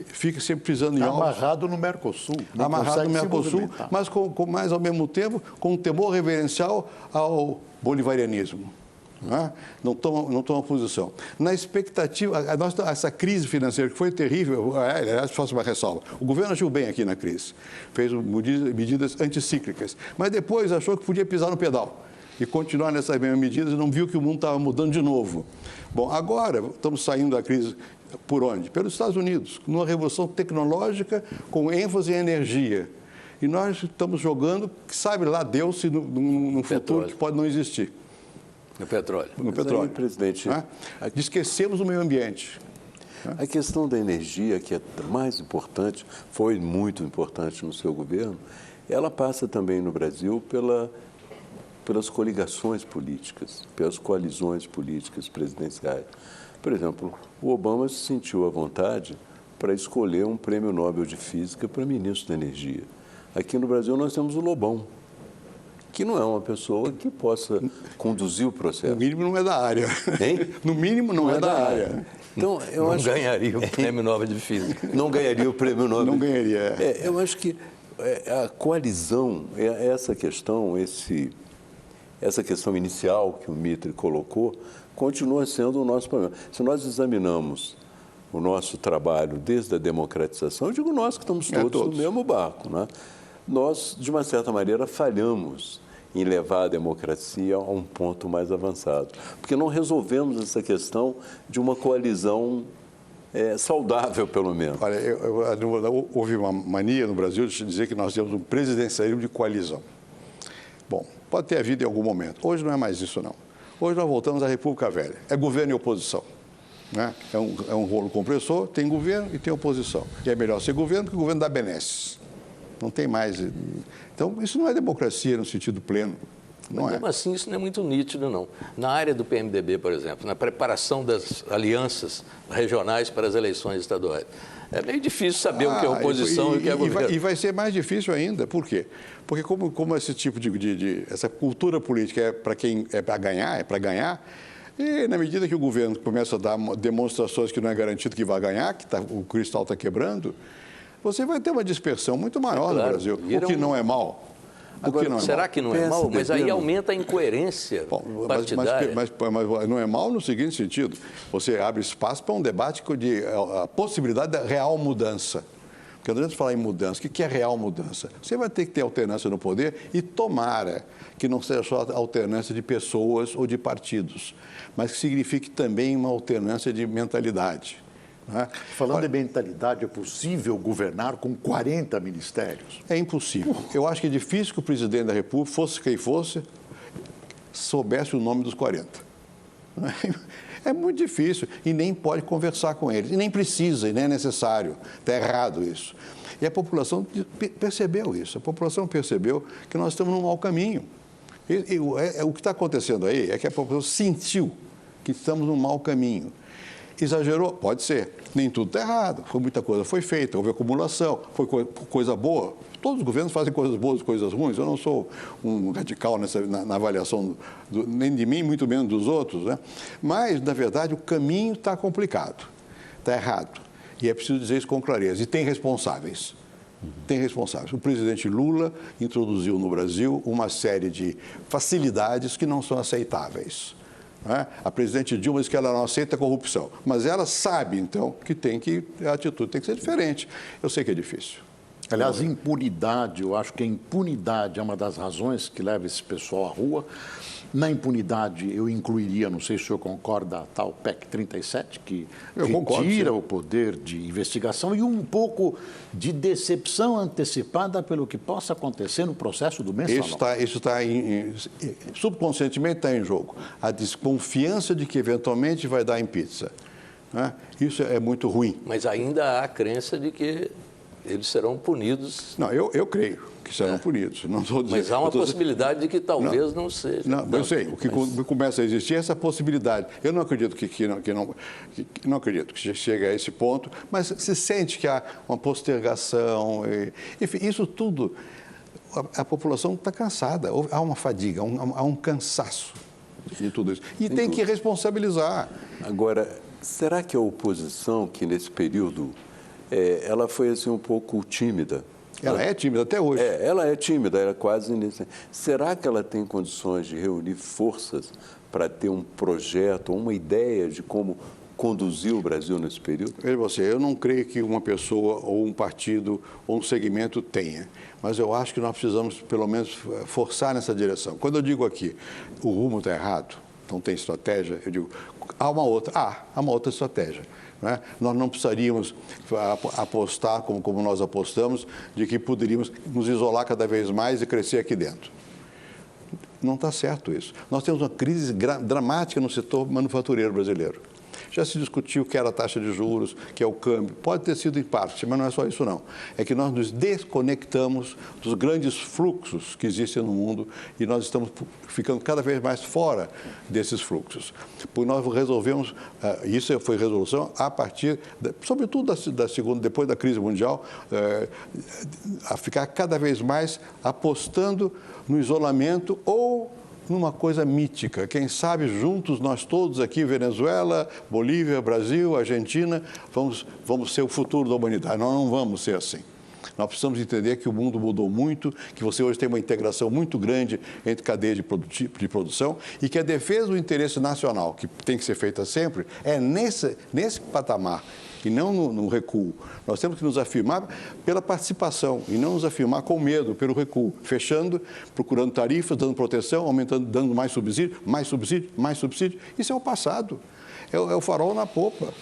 Fica sempre pisando em ovos. Amarrado no Mercosul. Amarrado no Mercosul, mas mais ao mesmo tempo com um temor reverencial ao bolivarianismo. Não toma posição. Na expectativa, essa crise financeira que foi terrível, aliás, faço uma ressalva, o governo agiu bem aqui na crise, fez medidas anticíclicas, mas depois achou que podia pisar no pedal e continuar nessas mesmas medidas e não viu que o mundo estava mudando de novo. Bom, agora estamos saindo da crise por onde? Pelos Estados Unidos, numa revolução tecnológica com ênfase em energia. E nós estamos jogando, sabe lá Deus, se num futuro que pode não existir. No petróleo. No petróleo. Aí, presidente. Esquecemos o meio ambiente. A questão da energia, que é mais importante, foi muito importante no seu governo, ela passa também no Brasil pelas coligações políticas, pelas coalizões políticas presidenciais. Por exemplo, o Obama se sentiu à vontade para escolher um prêmio Nobel de Física para ministro da Energia. Aqui no Brasil nós temos o Lobão, que não é uma pessoa que possa conduzir o processo. No mínimo não é da área. Hein? No mínimo não é da área. Então, eu não ganharia o prêmio Nobel de Física. Não ganharia o prêmio Nobel. Não ganharia. Eu acho que a coalizão, essa questão inicial que o Mitre colocou, continua sendo o nosso problema. Se nós examinamos o nosso trabalho desde a democratização, eu digo nós que estamos todos no mesmo barco, né? Nós, de uma certa maneira, falhamos em levar a democracia a um ponto mais avançado, porque não resolvemos essa questão de uma coalizão saudável, pelo menos. Olha, houve uma mania no Brasil de dizer que nós temos um presidencialismo de coalizão. Bom, pode ter havido em algum momento. Hoje não é mais isso, não. Hoje nós voltamos à República Velha. É governo e oposição. Né? É um rolo compressor, tem governo e tem oposição. E é melhor ser governo que o governo dá benesses. Não tem mais. Então, isso não é democracia no sentido pleno. Não Mas, é. mesmo assim, isso não é muito nítido, não. Na área do PMDB, por exemplo, na preparação das alianças regionais para as eleições estaduais, é meio difícil saber o que é oposição e o que é governo. E vai ser mais difícil ainda. Por quê? Porque como esse tipo essa cultura política é para quem é para ganhar, e na medida que o governo começa a dar demonstrações que não é garantido que vai ganhar, o cristal está quebrando, você vai ter uma dispersão muito maior no Brasil, o que não é mal. Agora, será que não é mal? Mas aí aumenta a incoerência partidária. Mas não é mal no seguinte sentido. Você abre espaço para um debate de a possibilidade da real mudança. Porque não adianta falar em mudança. O que é real mudança? Você vai ter que ter alternância no poder e tomara que não seja só alternância de pessoas ou de partidos, mas que signifique também uma alternância de mentalidade. Falando em mentalidade, é possível governar com 40 ministérios? É impossível. Eu acho que é difícil que o presidente da República, fosse quem fosse, soubesse o nome dos 40. É muito difícil e nem pode conversar com eles. E nem precisa, e nem é necessário. Está errado isso. E a população percebeu isso. A população percebeu que nós estamos num mau caminho. O que está acontecendo aí é que a população sentiu que estamos num mau caminho. Exagerou? Pode ser. Nem tudo está errado. Muita coisa foi feita, houve acumulação, foi coisa boa. Todos os governos fazem coisas boas e coisas ruins. Eu não sou um radical na avaliação nem de mim, muito menos dos outros, né? Mas, na verdade, o caminho está complicado, está errado. E é preciso dizer isso com clareza. E tem responsáveis. Tem responsáveis. O presidente Lula introduziu no Brasil uma série de facilidades que não são aceitáveis. A presidente Dilma diz que ela não aceita a corrupção, mas ela sabe, então, que a atitude tem que ser diferente. Eu sei que é difícil. Aliás, impunidade, eu acho que a impunidade é uma das razões que leva esse pessoal à rua. Na impunidade, eu incluiria, não sei se o senhor concorda, a tal PEC 37, que retira o poder de investigação e um pouco de decepção antecipada pelo que possa acontecer no processo do mensalão. Isso está subconscientemente está em jogo. A desconfiança de que eventualmente vai dar em pizza. Isso é muito ruim. Mas ainda há a crença de que eles serão punidos. Não, eu creio que serão punidos. Não estou dizendo, mas há uma possibilidade de que talvez não seja. Não, eu sei. O que começa a existir é essa possibilidade. Eu não acredito não acredito que chegue a esse ponto, mas se sente que há uma postergação. Enfim, isso tudo, a população está cansada. Há uma fadiga, há um cansaço de tudo isso. E tem que responsabilizar. Agora, será que a oposição, que nesse período ela foi assim um pouco tímida? Ela é tímida até hoje. Ela é tímida, ela é quase iniciante. Será que ela tem condições de reunir forças para ter um projeto, uma ideia de como conduzir o Brasil nesse período? Veja você, eu não creio que uma pessoa ou um partido ou um segmento tenha, mas eu acho que nós precisamos, pelo menos, forçar nessa direção. Quando eu digo aqui, o rumo está errado, não tem estratégia, eu digo, há uma outra estratégia. Nós não precisaríamos apostar, como nós apostamos, de que poderíamos nos isolar cada vez mais e crescer aqui dentro. Não está certo isso. Nós temos uma crise dramática no setor manufatureiro brasileiro. Já se discutiu o que era a taxa de juros, que é o câmbio. Pode ter sido em parte, mas não é só isso não. É que nós nos desconectamos dos grandes fluxos que existem no mundo e nós estamos ficando cada vez mais fora desses fluxos. Porque nós resolvemos, isso foi resolução a partir, sobretudo da segunda, depois da crise mundial, a ficar cada vez mais apostando no isolamento ou numa coisa mítica. Quem sabe juntos, nós todos aqui, Venezuela, Bolívia, Brasil, Argentina, vamos ser o futuro da humanidade. Nós não vamos ser assim. Nós precisamos entender que o mundo mudou muito, que você hoje tem uma integração muito grande entre cadeias de produção e que a defesa do interesse nacional, que tem que ser feita sempre, é nesse patamar e não no recuo. Nós temos que nos afirmar pela participação e não nos afirmar com medo, pelo recuo, fechando, procurando tarifas, dando proteção, aumentando, dando mais subsídio, mais subsídio, mais subsídio. Isso é o passado, é o farol na popa.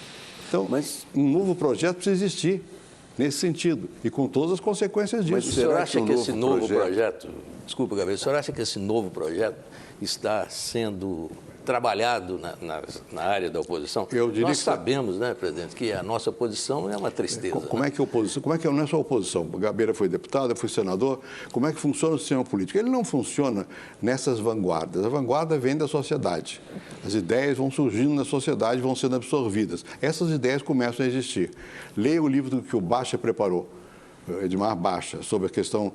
Então, mas um novo projeto precisa existir nesse sentido e com todas as consequências disso. Mas o senhor acha que esse novo projeto, desculpa, Gabriel, o senhor acha que esse novo projeto está sendo trabalhado na área da oposição? Nós sabemos, né, presidente, que a nossa oposição é uma tristeza. Como é que a oposição, não é só a oposição, o Gabeira foi deputado, eu fui senador, como é que funciona o sistema político? Ele não funciona nessas vanguardas, a vanguarda vem da sociedade, as ideias vão surgindo na sociedade, vão sendo absorvidas, essas ideias começam a existir. Leia o livro que o Baixa preparou, Edmar Baixa, sobre a questão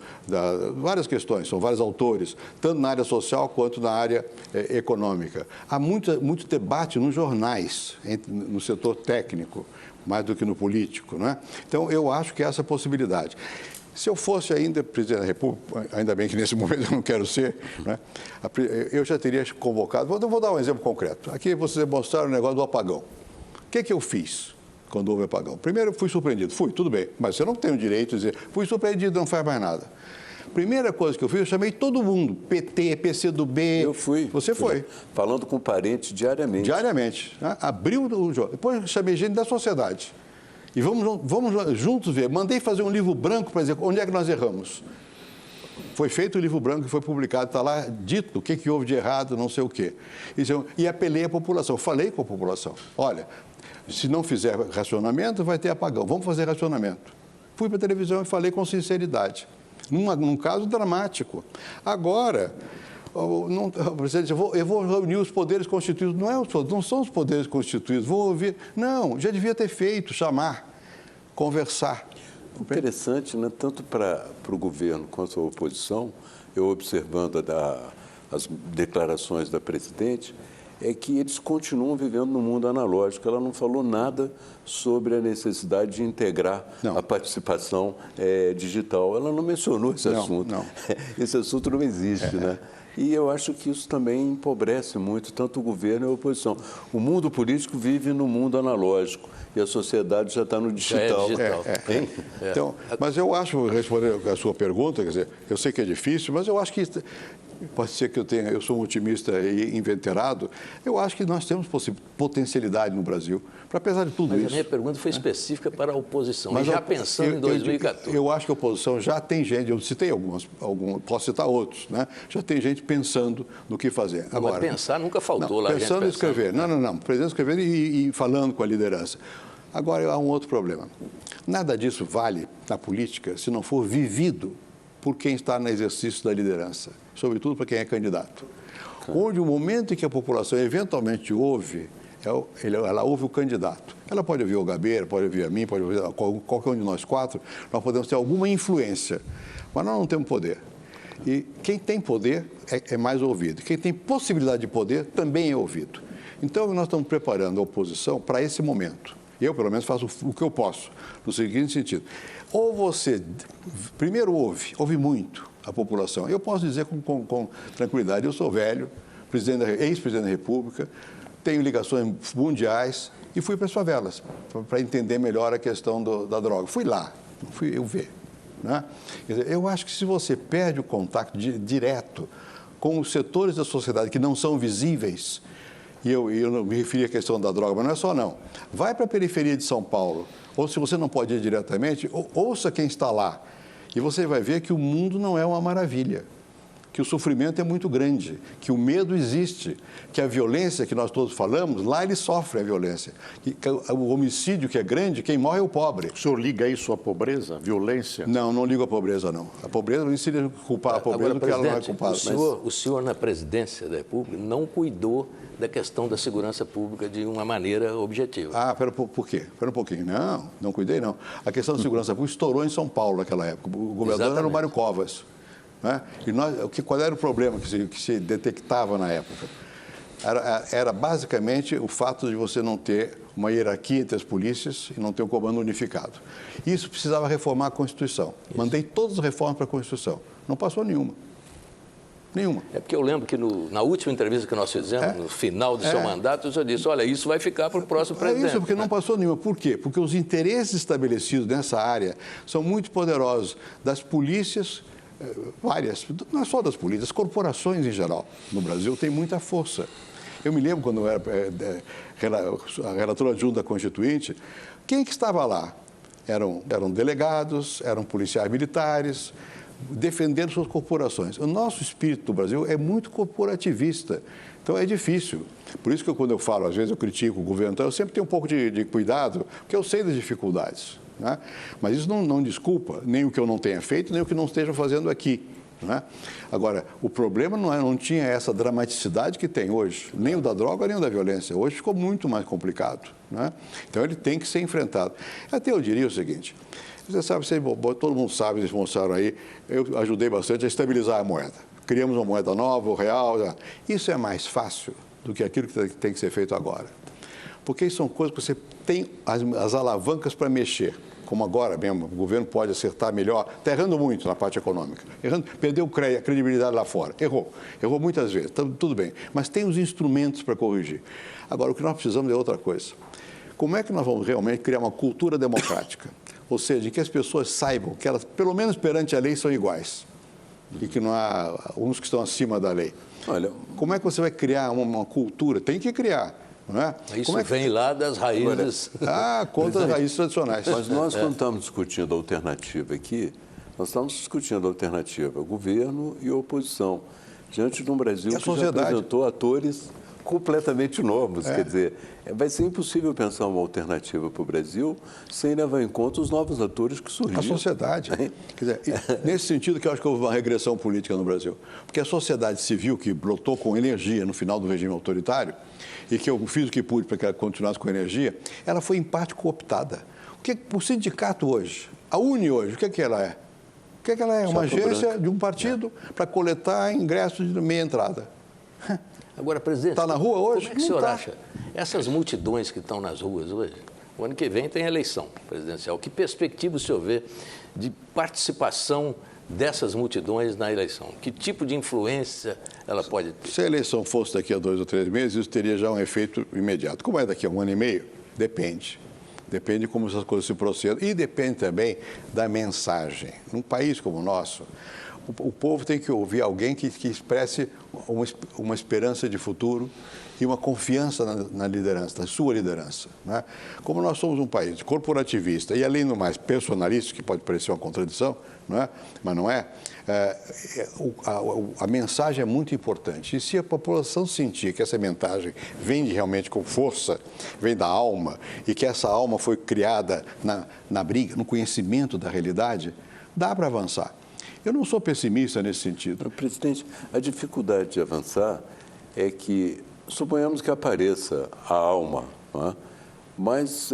várias questões, são vários autores, tanto na área social quanto na área econômica. Há muito debate nos jornais, no setor técnico, mais do que no político, não é? Então, eu acho que há essa possibilidade. Se eu fosse ainda presidente da República, ainda bem que nesse momento eu não quero ser, né? Eu já teria convocado, vou dar um exemplo concreto. Aqui vocês mostraram o negócio do apagão. O que eu fiz quando houve apagão? Primeiro, fui surpreendido. Tudo bem, mas você não tem o direito de dizer, fui surpreendido, não faz mais nada. Primeira coisa que eu fiz, eu chamei todo mundo, PT, PCdoB. Eu fui. Você foi. Falando com parentes diariamente. Diariamente. Né? Abriu o jogo. Depois chamei gente da sociedade. E vamos juntos ver. Mandei fazer um livro branco para dizer onde é que nós erramos. Foi feito o livro branco que foi publicado, está lá dito o que houve de errado, não sei o quê. E apelei à população, falei com a população. Olha, se não fizer racionamento, vai ter apagão. Vamos fazer racionamento. Fui para a televisão e falei com sinceridade. Num caso dramático. Agora, o presidente disse, eu vou reunir os poderes constituídos. Não são os poderes constituídos, vou ouvir. Não, já devia ter feito, chamar, conversar. Interessante, né? Tanto para o governo quanto a oposição, eu observando as declarações da presidente, é que eles continuam vivendo no mundo analógico. Ela não falou nada sobre a necessidade de integrar a participação digital. Ela não mencionou esse assunto. Não. Esse assunto não existe, né? E eu acho que isso também empobrece muito tanto o governo e a oposição. O mundo político vive no mundo analógico e a sociedade já está no digital. Então, mas eu acho, respondendo a sua pergunta, quer dizer, eu sei que é difícil, mas eu acho que pode ser que eu sou um otimista e inveterado, eu acho que nós temos potencialidade no Brasil, para apesar de tudo isso. Mas a minha pergunta foi específica para a oposição, mas já pensando em 2014. Eu acho que a oposição já tem gente, eu citei alguns, posso citar outros, né? Já tem gente pensando no que fazer. Agora, mas pensar nunca faltou lá. Pensando em escrever. Não. Presidente escrever e falando com a liderança. Agora, há um outro problema. Nada disso vale na política se não for vivido por quem está no exercício da liderança, sobretudo para quem é candidato. Onde o momento em que a população eventualmente ouve, ela ouve o candidato. Ela pode ouvir o Gabeira, pode ouvir a mim, pode ouvir qualquer um de nós quatro, nós podemos ter alguma influência, mas nós não temos poder. E quem tem poder é mais ouvido. Quem tem possibilidade de poder também é ouvido. Então, nós estamos preparando a oposição para esse momento. Eu, pelo menos, faço o que eu posso, no seguinte sentido. Ou você, primeiro, ouve muito a população. Eu posso dizer com tranquilidade, eu sou velho, ex-presidente da República, tenho ligações mundiais e fui para as favelas, para entender melhor a questão da droga. Fui lá, fui eu ver. Né? Quer dizer, eu acho que se você perde o contato direto com os setores da sociedade que não são visíveis, e eu não me referi à questão da droga, mas não é só não. Vai para a periferia de São Paulo, ou se você não pode ir diretamente, ouça quem está lá. E você vai ver que o mundo não é uma maravilha. que o sofrimento é muito grande, que o medo existe, que a violência que nós todos falamos, lá ele sofre a violência. Que o homicídio que é grande, quem morre é o pobre. O senhor liga isso à pobreza, à violência? Não, não ligo à pobreza, não. A pobreza não seria culpar a pobreza porque ela não é culpada. O senhor, na presidência da República, não cuidou da questão da segurança pública de uma maneira objetiva. Ah, por quê? Espera um pouquinho. Não cuidei, não. A questão da segurança pública estourou em São Paulo naquela época. O governador era o Mário Covas. Né? E qual era o problema que se detectava na época? Era basicamente o fato de você não ter uma hierarquia entre as polícias e não ter um comando unificado. Isso precisava reformar a Constituição. Mandei todas as reformas para a Constituição. Não passou nenhuma. Nenhuma. É porque eu lembro que na última entrevista que nós fizemos, no final do seu mandato, o senhor disse, olha, isso vai ficar para o próximo presidente. É isso, porque não passou nenhuma. Por quê? Porque os interesses estabelecidos nessa área são muito poderosos, das polícias, várias, não é só das polícias, das corporações em geral, no Brasil, têm muita força. Eu me lembro quando eu era relator adjunto da Constituinte, quem que estava lá? Eram delegados, eram policiais militares, defendendo suas corporações. O nosso espírito do Brasil é muito corporativista, então é difícil. Por isso que quando eu falo, às vezes eu critico o governo, então eu sempre tenho um pouco de cuidado, porque eu sei das dificuldades. Né? Mas isso não desculpa nem o que eu não tenha feito, nem o que não estejam fazendo aqui. Né? Agora, o problema não tinha essa dramaticidade que tem hoje, nem o da droga, nem o da violência. Hoje ficou muito mais complicado. Né? Então, ele tem que ser enfrentado. Até eu diria o seguinte, você sabe, todo mundo sabe, eles mostraram aí, eu ajudei bastante a estabilizar a moeda. Criamos uma moeda nova, o real. Isso é mais fácil do que aquilo que tem que ser feito agora. Porque são coisas que você tem as alavancas para mexer. Como agora mesmo, o governo pode acertar melhor, está errando muito na parte econômica, perdeu a credibilidade lá fora, errou muitas vezes, tudo bem, mas tem os instrumentos para corrigir. Agora, o que nós precisamos é outra coisa. Como é que nós vamos realmente criar uma cultura democrática? Ou seja, que as pessoas saibam que elas, pelo menos perante a lei, são iguais e que não há uns que estão acima da lei. Olha, como é que você vai criar uma cultura? Tem que criar. Não é? Isso vem lá das raízes. Contra as raízes tradicionais. Mas nós, quando estamos discutindo a alternativa aqui, nós estamos discutindo a alternativa governo e oposição, diante de um Brasil que já apresentou atores completamente novos. Quer dizer, vai ser impossível pensar uma alternativa para o Brasil sem levar em conta os novos atores que surgiram. A sociedade. Quer dizer, nesse sentido que eu acho que houve uma regressão política no Brasil. Porque a sociedade civil, que brotou com energia no final do regime autoritário, e que eu fiz o que pude para que ela continuasse com energia, ela foi, em parte, cooptada. O sindicato hoje, a UNE hoje, o que ela é? O que ela é? Uma agência de um partido para coletar ingressos de meia entrada. Agora, presidente, está na rua hoje? Como é que o senhor acha? Essas multidões que estão nas ruas hoje, o ano que vem tem eleição presidencial. Que perspectiva o senhor vê de participação dessas multidões na eleição? Que tipo de influência ela pode ter? Se a eleição fosse daqui a 2 ou 3 meses, isso teria já um efeito imediato. Como é daqui a 1 ano e meio? Depende. Depende de como essas coisas se procedam. E depende também da mensagem. Num país como o nosso, o povo tem que ouvir alguém que expresse uma esperança de futuro e uma confiança na liderança, na sua liderança. Né? Como nós somos um país corporativista e, além do mais, personalista, que pode parecer uma contradição, não é? Mas não é, a mensagem é muito importante. E se a população sentir que essa mensagem vem realmente com força, vem da alma, e que essa alma foi criada na briga, no conhecimento da realidade, dá para avançar. Eu não sou pessimista nesse sentido. Presidente, a dificuldade de avançar é que, suponhamos que apareça a alma, não é? Mas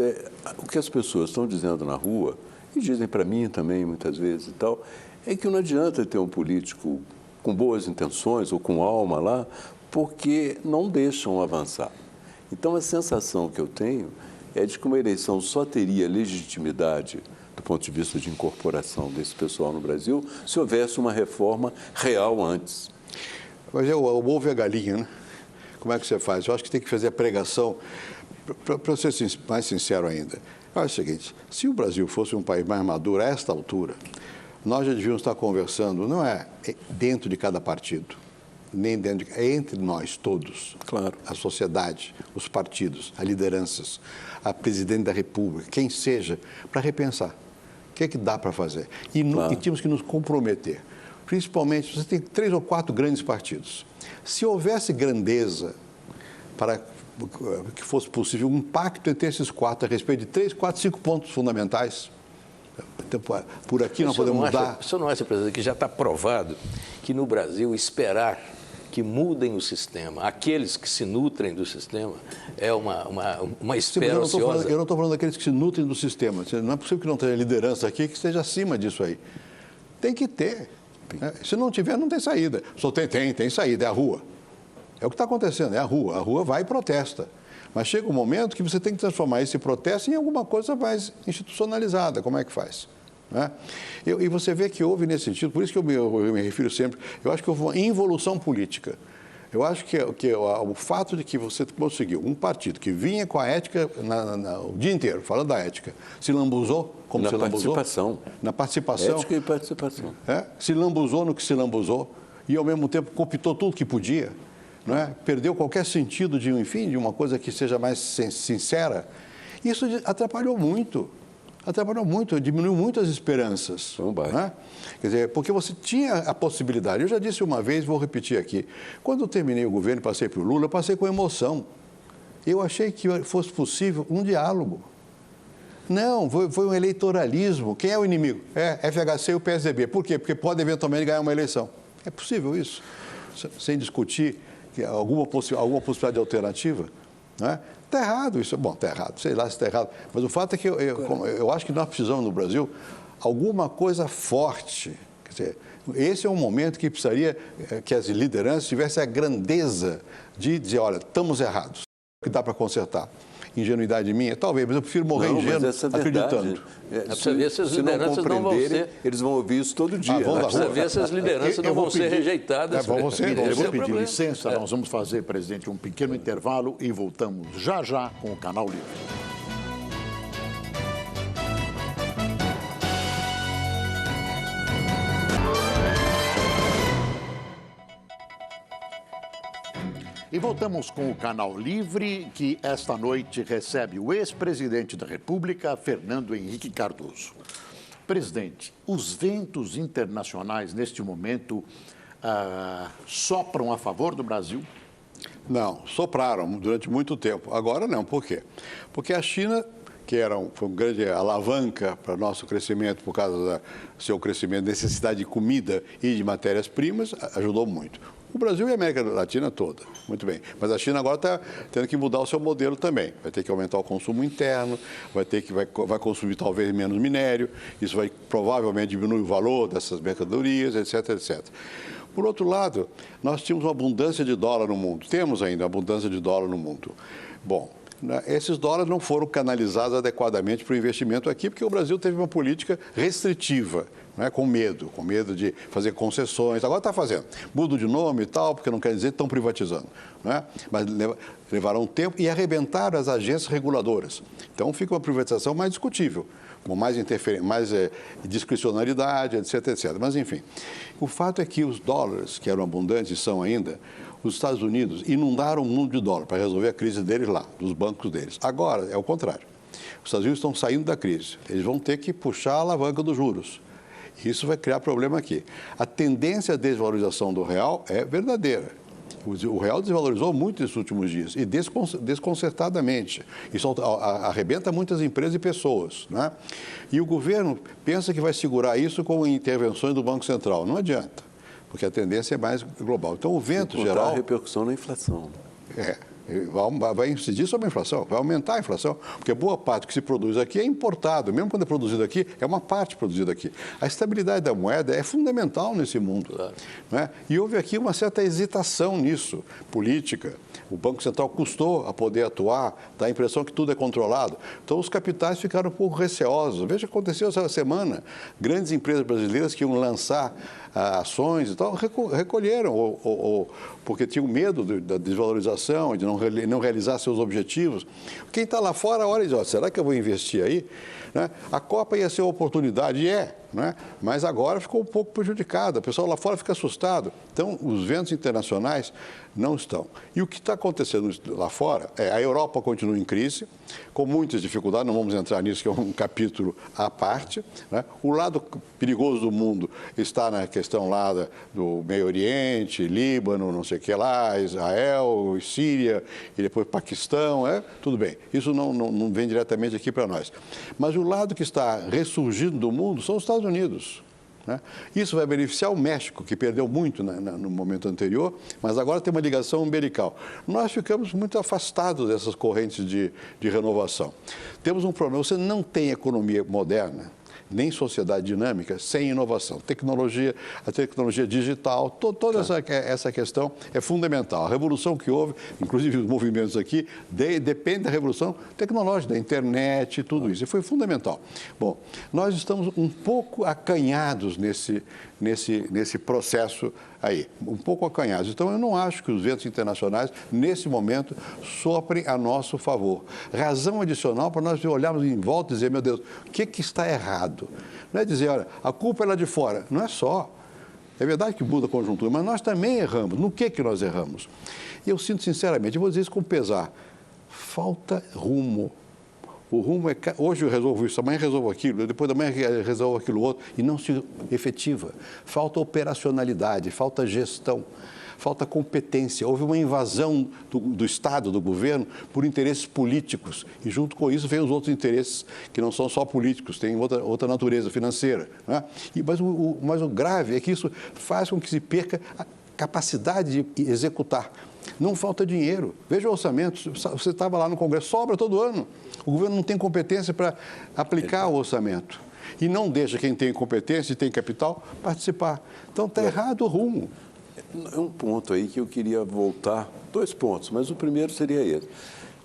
o que as pessoas estão dizendo na rua, e dizem para mim também muitas vezes e tal, é que não adianta ter um político com boas intenções ou com alma lá, porque não deixam avançar. Então, a sensação que eu tenho é de que uma eleição só teria legitimidade do ponto de vista de incorporação desse pessoal no Brasil, se houvesse uma reforma real antes. Mas o ovo e a galinha, né? Como é que você faz? Eu acho que tem que fazer a pregação, para ser mais sincero ainda. Eu acho o seguinte, se o Brasil fosse um país mais maduro a esta altura, nós já devíamos estar conversando, não é dentro de cada partido, nem dentro é entre nós todos. Claro. A sociedade, os partidos, as lideranças, a presidente da República, quem seja, para repensar. O que é que dá para fazer? E tínhamos que nos comprometer. principalmente, você tem 3 ou 4 grandes partidos. Se houvesse grandeza para que fosse possível um pacto entre esses 4 a respeito de 3, 4, 5 pontos fundamentais, então, por aqui nós podemos mudar. O senhor não acha, presidente, que já está provado que no Brasil esperar que mudem o sistema, aqueles que se nutrem do sistema, é uma espera ociosa? Eu não estou falando daqueles que se nutrem do sistema. Não é possível que não tenha liderança aqui que esteja acima disso aí. Tem que ter. Né? Se não tiver, não tem saída. Só tem saída, é a rua. É o que está acontecendo, é a rua. A rua vai e protesta. Mas chega um momento que você tem que transformar esse protesto em alguma coisa mais institucionalizada. Como é que faz? Né? E você vê que houve nesse sentido, por isso que eu me refiro sempre, eu acho que houve uma involução política. Eu acho que o fato de que você conseguiu um partido que vinha com a ética o dia inteiro, falando da ética, se lambuzou, como se lambuzou. Na participação. Ética e participação. Se lambuzou no que se lambuzou e, ao mesmo tempo, cooptou tudo que podia. Não é? Perdeu qualquer sentido de uma coisa que seja mais sincera. Isso atrapalhou muito, diminuiu muito as esperanças. Né? Quer dizer, porque você tinha a possibilidade, eu já disse uma vez, vou repetir aqui, quando eu terminei o governo e passei para o Lula, eu passei com emoção. Eu achei que fosse possível um diálogo. Não, foi um eleitoralismo. Quem é o inimigo? É FHC e o PSDB. Por quê? Porque pode eventualmente ganhar uma eleição. É possível isso? Sem discutir alguma possibilidade de alternativa? Né? Está errado isso. Bom, está errado, sei lá se está errado. Mas o fato é que eu acho que nós precisamos no Brasil alguma coisa forte. Quer dizer, esse é um momento que precisaria que as lideranças tivessem a grandeza de dizer, olha, estamos errados, o que dá para consertar. Ingenuidade minha? Talvez, mas eu prefiro morrer ingênuo acreditando. Se não compreenderem, eles vão ouvir isso todo dia. Precisa ver se as lideranças não vão ser rejeitadas. Eu vou pedir licença, nós vamos fazer, presidente, um pequeno intervalo e voltamos já com o Canal Livre. E voltamos com o Canal Livre, que esta noite recebe o ex-presidente da República, Fernando Henrique Cardoso. Presidente, os ventos internacionais, neste momento, sopram a favor do Brasil? Não, sopraram durante muito tempo. Agora não, por quê? Porque a China, que foi uma grande alavanca para o nosso crescimento, por causa do seu crescimento, necessidade de comida e de matérias-primas, ajudou muito. O Brasil e a América Latina toda, muito bem. Mas a China agora está tendo que mudar o seu modelo também. Vai ter que aumentar o consumo interno, vai consumir talvez menos minério, isso vai provavelmente diminuir o valor dessas mercadorias, etc, etc. Por outro lado, nós tínhamos uma abundância de dólar no mundo, temos ainda abundância de dólar no mundo. Bom, esses dólares não foram canalizados adequadamente para o investimento aqui, porque o Brasil teve uma política restritiva, né, com medo de fazer concessões. Agora está fazendo. Muda de nome e tal, porque não quer dizer que estão privatizando. Né? Mas levarão tempo e arrebentaram as agências reguladoras. Então fica uma privatização mais discutível, com mais discricionalidade, etc, etc. Mas, enfim, o fato é que os dólares, que eram abundantes e são ainda, os Estados Unidos inundaram o mundo de dólar para resolver a crise deles lá, dos bancos deles. Agora é o contrário. Os Estados Unidos estão saindo da crise. Eles vão ter que puxar a alavanca dos juros. Isso vai criar problema aqui. A tendência à desvalorização do real é verdadeira. O real desvalorizou muito nesses últimos dias e desconcertadamente. Isso arrebenta muitas empresas e pessoas. Né? E o governo pensa que vai segurar isso com intervenções do Banco Central. Não adianta, porque a tendência é mais global. Então, o vento geral... a repercussão na inflação. Vai incidir sobre a inflação, vai aumentar a inflação, porque boa parte que se produz aqui é importado, mesmo quando é produzido aqui, é uma parte produzida aqui. A estabilidade da moeda é fundamental nesse mundo. Claro. Né? E houve aqui uma certa hesitação nisso, política. O Banco Central custou a poder atuar, dá a impressão que tudo é controlado. Então, os capitais ficaram um pouco receosos. Veja o que aconteceu essa semana. Grandes empresas brasileiras que iam lançar ações e tal, recolheram, porque tinham medo da desvalorização, de não realizar seus objetivos. Quem está lá fora, olha e diz, será que eu vou investir aí? Né? A Copa ia ser uma oportunidade, e é. né? Mas agora ficou um pouco prejudicada. O pessoal lá fora fica assustado. Então, os ventos internacionais não estão. E o que está acontecendo lá fora é a Europa continua em crise, com muitas dificuldades, não vamos entrar nisso, que é um capítulo à parte, né? O lado perigoso do mundo está na questão lá do Meio Oriente, Líbano, não sei o que lá, Israel, Síria, e depois Paquistão, tudo bem. Isso não vem diretamente aqui para nós. Mas o lado que está ressurgindo do mundo são os Estados Unidos. Né? Isso vai beneficiar o México, que perdeu muito no momento anterior, mas agora tem uma ligação umbilical. Nós ficamos muito afastados dessas correntes de renovação. Temos um problema, você não tem economia moderna, nem sociedade dinâmica, sem inovação. A tecnologia digital, toda essa questão é fundamental. A revolução que houve, inclusive os movimentos aqui, depende da revolução tecnológica, da internet e tudo isso. E foi fundamental. Bom, nós estamos um pouco acanhados nesse processo aí, um pouco acanhados. Então, eu não acho que os ventos internacionais, nesse momento, soprem a nosso favor. Razão adicional para nós olharmos em volta e dizer, meu Deus, o que está errado? Não é dizer, olha, a culpa é lá de fora. Não é só. É verdade que muda a conjuntura, mas nós também erramos. No que nós erramos? E eu sinto, sinceramente, eu vou dizer isso com pesar, falta rumo. O rumo é, hoje eu resolvo isso, amanhã resolvo aquilo, depois da manhã resolvo aquilo outro, e não se efetiva. Falta operacionalidade, falta gestão, falta competência. Houve uma invasão do Estado, do governo, por interesses políticos, e junto com isso vem os outros interesses, que não são só políticos, tem outra natureza financeira. Né? Mas o grave é que isso faz com que se perca a capacidade de executar. Não falta dinheiro. Veja o orçamento. Você estava lá no Congresso, sobra todo ano. O governo não tem competência para aplicar o orçamento. E não deixa quem tem competência e tem capital participar. Então, está errado o rumo. É um ponto aí que eu queria voltar. 2 pontos, mas o primeiro seria esse.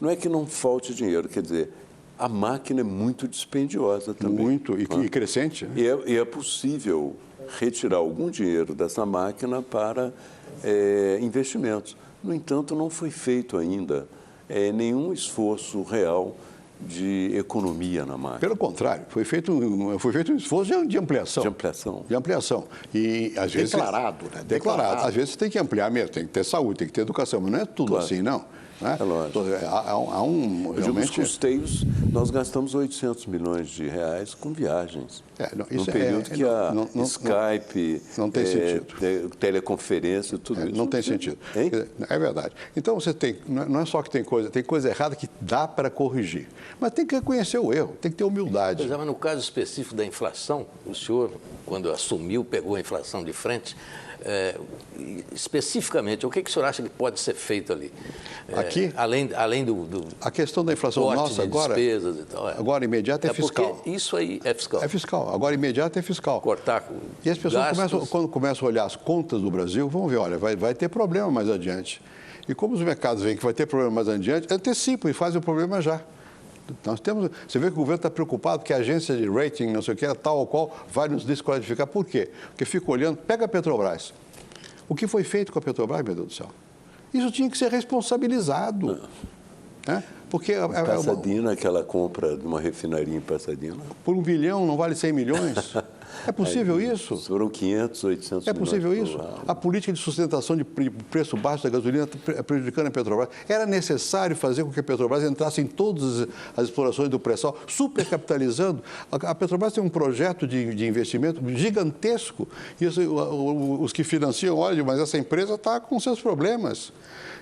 Não é que não falte dinheiro, quer dizer, a máquina é muito dispendiosa também. Muito, e crescente. E é possível retirar algum dinheiro dessa máquina para investimentos. No entanto, não foi feito ainda nenhum esforço real de economia na máquina. Pelo contrário, foi feito um esforço de ampliação. De ampliação. De ampliação. E, às vezes, Declarado, né? Declarado. Às vezes você tem que ampliar mesmo, tem que ter saúde, tem que ter educação, mas não é tudo assim, não. Né? É lógico. Há um Eu digo, os custeios, nós gastamos 800 milhões de reais com viagens. No período que a Skype, não tem sentido. Teleconferência, tudo isso. Não tem sentido. Hein? É verdade. Então, você tem, não é só que tem coisa errada que dá para corrigir, mas tem que reconhecer o erro, tem que ter humildade. Mas no caso específico da inflação, o senhor, quando assumiu, pegou a inflação de frente, especificamente, o que o senhor acha que pode ser feito ali? Aqui? Além do a questão da inflação nossa agora, despesas e tal, agora imediata é fiscal. Porque isso aí é fiscal. É fiscal. Agora imediata é fiscal. Cortar E as pessoas gastos... quando começam a olhar as contas do Brasil, vão ver, olha, vai ter problema mais adiante. E como os mercados veem que vai ter problema mais adiante, antecipam e fazem o problema já. Você vê que o governo está preocupado porque a agência de rating, não sei o que, tal ou qual, vai nos desqualificar. Por quê? Porque fica olhando, pega a Petrobras. O que foi feito com a Petrobras, meu Deus do céu? Isso tinha que ser responsabilizado. Né? Porque Pasadena, aquela compra de uma refinaria em Pasadena. Por 1 bilhão não vale 100 milhões? É possível isso? Foram 500, 800 milhões. É possível isso? A política de sustentação de preço baixo da gasolina está prejudicando a Petrobras. Era necessário fazer com que a Petrobras entrasse em todas as explorações do pré-sal, supercapitalizando. A Petrobras tem um projeto de investimento gigantesco. E os que financiam, olha, mas essa empresa está com seus problemas.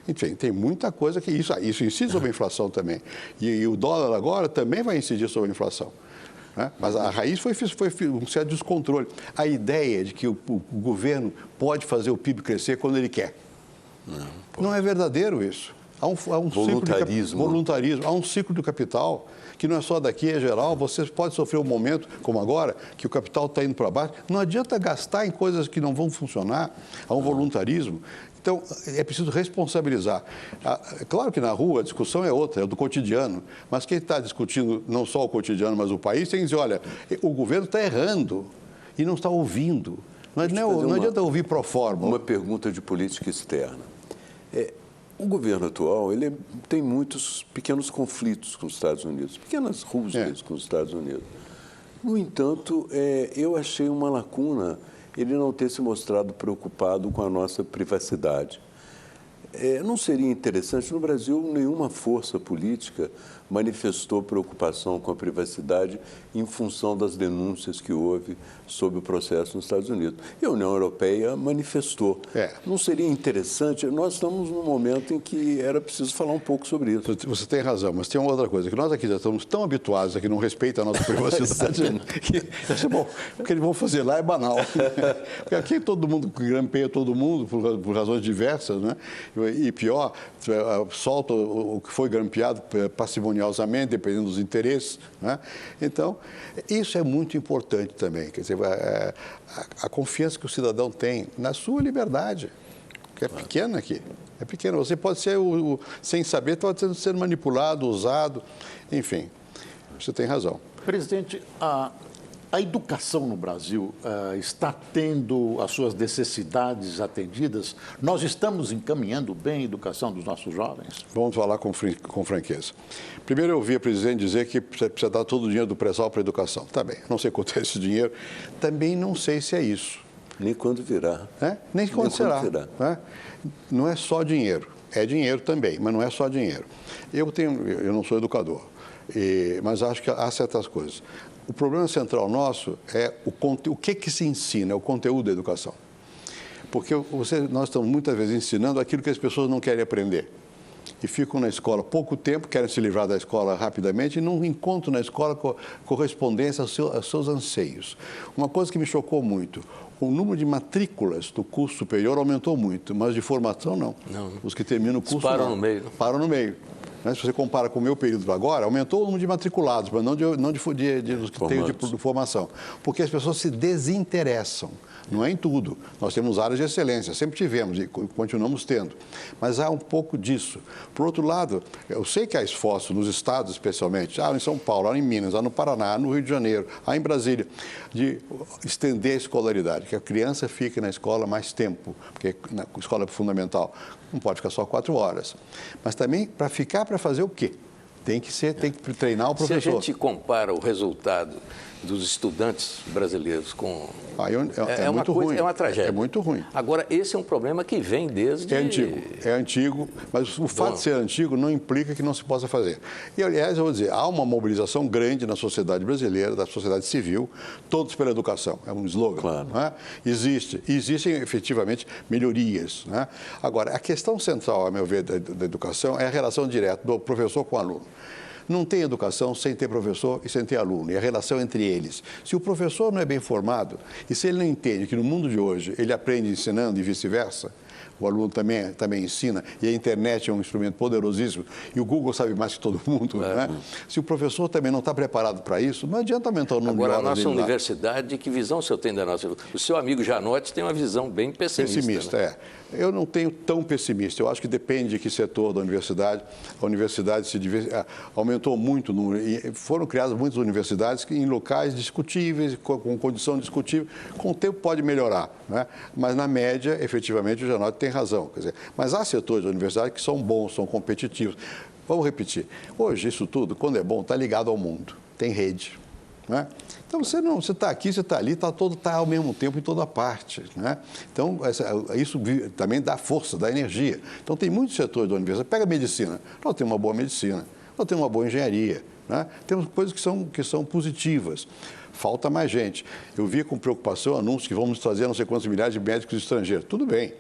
Enfim, tem muita coisa que isso incide sobre a inflação também. E o dólar agora também vai incidir sobre a inflação. Né? Mas a raiz foi um certo descontrole. A ideia de que o governo pode fazer o PIB crescer quando ele quer. Não é verdadeiro isso. Há um voluntarismo. Há um ciclo do capital que não é só daqui, é geral. Você pode sofrer um momento, como agora, que o capital está indo para baixo. Não adianta gastar em coisas que não vão funcionar. Há um voluntarismo. Então, é preciso responsabilizar. Claro que na rua a discussão é outra, é do cotidiano, mas quem está discutindo não só o cotidiano, mas o país, tem que dizer, olha, o governo está errando e não está ouvindo. Não adianta ouvir pro forma. Uma pergunta de política externa. O governo atual ele tem muitos pequenos conflitos com os Estados Unidos, pequenas rusgas com os Estados Unidos. No entanto, eu achei uma lacuna ele não ter se mostrado preocupado com a nossa privacidade. Não seria interessante, no Brasil, nenhuma força política manifestou preocupação com a privacidade em função das denúncias que houve sobre o processo nos Estados Unidos. E a União Europeia manifestou. Não seria interessante? Nós estamos num momento em que era preciso falar um pouco sobre isso. Você tem razão, mas tem uma outra coisa, que nós aqui já estamos tão habituados a que não respeitam a nossa privacidade, que, bom, o que eles vão fazer lá é banal. Porque aqui todo mundo grampeia todo mundo por razões diversas, né? E pior, solta o que foi grampeado parcimoniosamente, dependendo dos interesses, né? Então, isso é muito importante também. Quer dizer, a confiança que o cidadão tem na sua liberdade, que é pequena aqui. É pequena. Você pode ser, sem saber, pode ser manipulado, usado, enfim. Você tem razão. Presidente, a educação no Brasil está tendo as suas necessidades atendidas? Nós estamos encaminhando bem a educação dos nossos jovens? Vamos falar com franqueza. Primeiro, eu ouvi a presidente dizer que precisa dar todo o dinheiro do pré-sal para a educação. Tá bem, não sei quanto é esse dinheiro. Também não sei se é isso. Nem quando virá. Nem quando será. Não é só dinheiro. É dinheiro também, mas não é só dinheiro. Eu não sou educador, mas acho que há certas coisas. O problema central nosso é o que se ensina, o conteúdo da educação. Porque nós estamos muitas vezes ensinando aquilo que as pessoas não querem aprender. E ficam na escola pouco tempo, querem se livrar da escola rapidamente e não encontram na escola correspondência aos seus anseios. Uma coisa que me chocou muito, o número de matrículas do curso superior aumentou muito, mas de formação não. Os que terminam o curso param no meio. Param no meio. Mas se você compara com o meu período agora, aumentou o número de matriculados, mas não de dos que têm de formação. Porque as pessoas se desinteressam. Não é em tudo. Nós temos áreas de excelência, sempre tivemos e continuamos tendo. Mas há um pouco disso. Por outro lado, eu sei que há esforço nos estados, especialmente, em São Paulo, em Minas, no Paraná, no Rio de Janeiro, em Brasília, de estender a escolaridade, que a criança fique na escola mais tempo, porque na escola fundamental não pode ficar só 4 horas. Mas também para fazer o quê? Tem que treinar o professor. Se a gente compara o resultado dos estudantes brasileiros com... É muito ruim. É uma tragédia. É muito ruim. Agora, esse é um problema que vem desde... É antigo, mas o fato de ser antigo não implica que não se possa fazer. E, aliás, eu vou dizer, há uma mobilização grande na sociedade brasileira, da sociedade civil, todos pela educação. É um slogan. Claro. Né? Existem efetivamente melhorias. Né? Agora, a questão central, a meu ver, da educação é a relação direta do professor com o aluno. Não tem educação sem ter professor e sem ter aluno, e a relação entre eles. Se o professor não é bem formado, e se ele não entende que no mundo de hoje ele aprende ensinando e vice-versa, o aluno também ensina, e a internet é um instrumento poderosíssimo, e o Google sabe mais que todo mundo, né? Se o professor também não está preparado para isso, não adianta aumentar o número de horas dele. Agora, a nossa dele universidade, que visão o senhor tem da nossa? O seu amigo Janotti tem uma visão bem pessimista. Né? Eu não tenho tão pessimista. Eu acho que depende de que setor da universidade. A universidade aumentou muito o número. E foram criadas muitas universidades em locais discutíveis, com condição discutível. Com o tempo pode melhorar, né? Mas, na média, efetivamente, o Janotti tem razão. Quer dizer, mas há setores da universidade que são bons, são competitivos. Vamos repetir. Hoje, isso tudo, quando é bom, está ligado ao mundo. Tem rede. Né? Então, você está aqui, você está ali, está ao mesmo tempo em toda parte. Né? Então, isso também dá força, dá energia. Então, tem muitos setores da universidade. Pega a medicina. Nós temos uma boa medicina, nós temos uma boa engenharia. Né? Temos coisas que são positivas. Falta mais gente. Eu vi com preocupação anúncios que vamos trazer não sei quantos milhares de médicos estrangeiros. Tudo bem,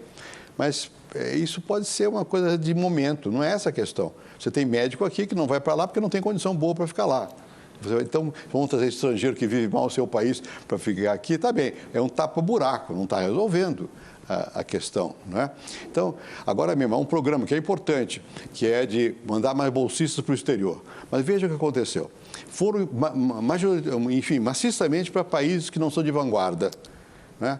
mas isso pode ser uma coisa de momento, não é essa a questão. Você tem médico aqui que não vai para lá porque não tem condição boa para ficar lá. Então, vamos trazer estrangeiro que vive mal no seu país para ficar aqui, está bem, é um tapa-buraco, não está resolvendo a questão. Né? Então, agora mesmo, há um programa que é importante, que é de mandar mais bolsistas para o exterior. Mas veja o que aconteceu. Foram, maciçamente para países que não são de vanguarda, né?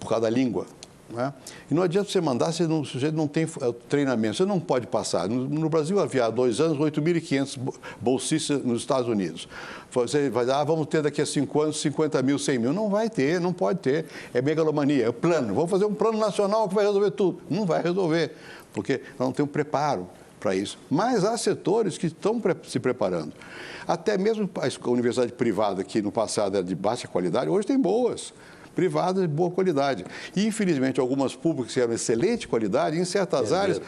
Por causa da língua. Né? E não adianta você mandar se o sujeito não tem treinamento, você não pode passar. No Brasil havia há 2 anos 8.500 bolsistas nos Estados Unidos. Você vai dizer, vamos ter daqui a 5 anos 50 mil, 100 mil. Não vai ter, não pode ter. É megalomania, é plano. Vamos fazer um plano nacional que vai resolver tudo. Não vai resolver, porque nós não temos preparo. para isso. Mas há setores que estão se preparando. Até mesmo a universidade privada, que no passado era de baixa qualidade, hoje tem boas. Privadas de boa qualidade. E, infelizmente, algumas públicas que eram de excelente qualidade, em certas áreas,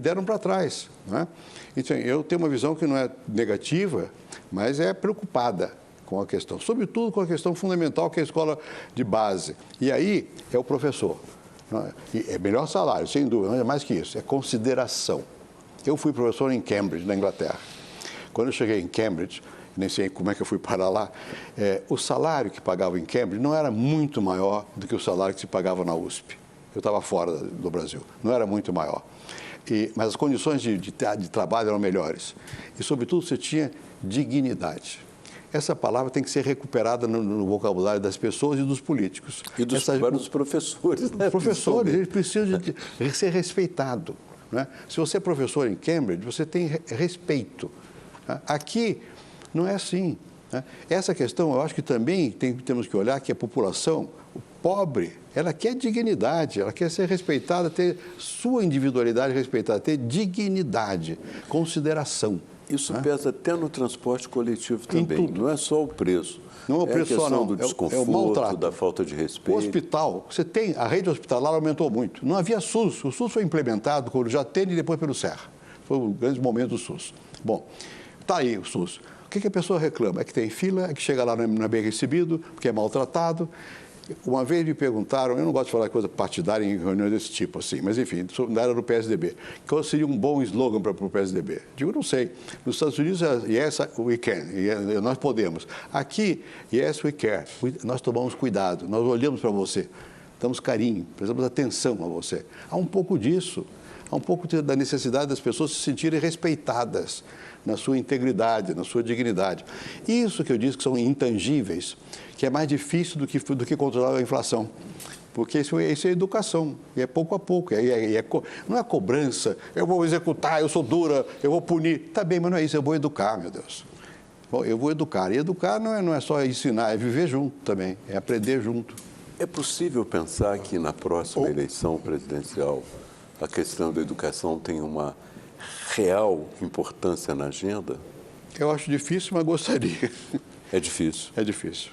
deram para trás. Né? Então, eu tenho uma visão que não é negativa, mas é preocupada com a questão. Sobretudo com a questão fundamental, que é a escola de base. E aí é o professor. E é melhor salário, sem dúvida, não é mais que isso. É consideração. Eu fui professor em Cambridge, na Inglaterra. Quando eu cheguei em Cambridge, nem sei como é que eu fui parar lá, o salário que pagava em Cambridge não era muito maior do que o salário que se pagava na USP. Eu estava fora do Brasil, não era muito maior. Mas as condições de trabalho eram melhores. E, sobretudo, você tinha dignidade. Essa palavra tem que ser recuperada no vocabulário das pessoas e dos políticos. E dos professores. Os professores, eles precisam de ser respeitados. Né? Se você é professor em Cambridge, você tem respeito. Aqui não é assim. Né? Essa questão, eu acho que também temos que olhar que a população, o pobre, ela quer dignidade, ela quer ser respeitada, ter sua individualidade respeitada, ter dignidade, consideração. Isso pesa até no transporte coletivo também, não é só o preço. Não é o preço só, não. Do desconforto, é o maltrato. Da falta de respeito. O hospital, a rede hospitalar aumentou muito. Não havia SUS. O SUS foi implementado pelo Jatene e depois pelo Serra. Foi um grande momento do SUS. Bom, está aí o SUS. O que a pessoa reclama? É que tem fila, é que chega lá não é bem recebido, porque é maltratado. Uma vez me perguntaram, eu não gosto de falar coisa partidária em reuniões desse tipo, assim, mas enfim, da área do PSDB, qual seria um bom slogan para o PSDB? Digo, não sei. Nos Estados Unidos, yes, we can, nós podemos. Aqui, yes, we care, nós tomamos cuidado, nós olhamos para você, damos carinho, prestamos atenção a você. Há um pouco disso, há um pouco da necessidade das pessoas se sentirem respeitadas na sua integridade, na sua dignidade. Isso que eu disse que são intangíveis, que é mais difícil do que controlar a inflação. Porque isso é educação, e é pouco a pouco. Não é cobrança, eu vou executar, eu sou dura, eu vou punir. Tá bem, mas não é isso, eu vou educar, meu Deus. Bom, eu vou educar. E educar não é só ensinar, é viver junto também, é aprender junto. É possível pensar que na próxima eleição presidencial a questão da educação tem uma real importância na agenda? Eu acho difícil, mas gostaria. É difícil? É difícil.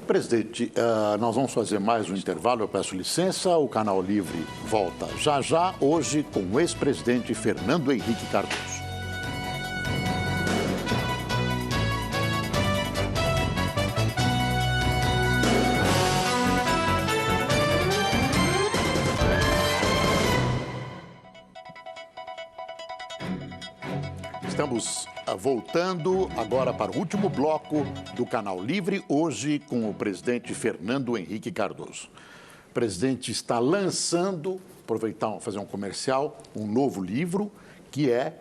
Presidente, nós vamos fazer mais um intervalo, eu peço licença. O Canal Livre volta já, hoje com o ex-presidente Fernando Henrique Cardoso. Estamos voltando agora para o último bloco do Canal Livre, hoje com o presidente Fernando Henrique Cardoso. O presidente está lançando, fazer um comercial, um novo livro, que é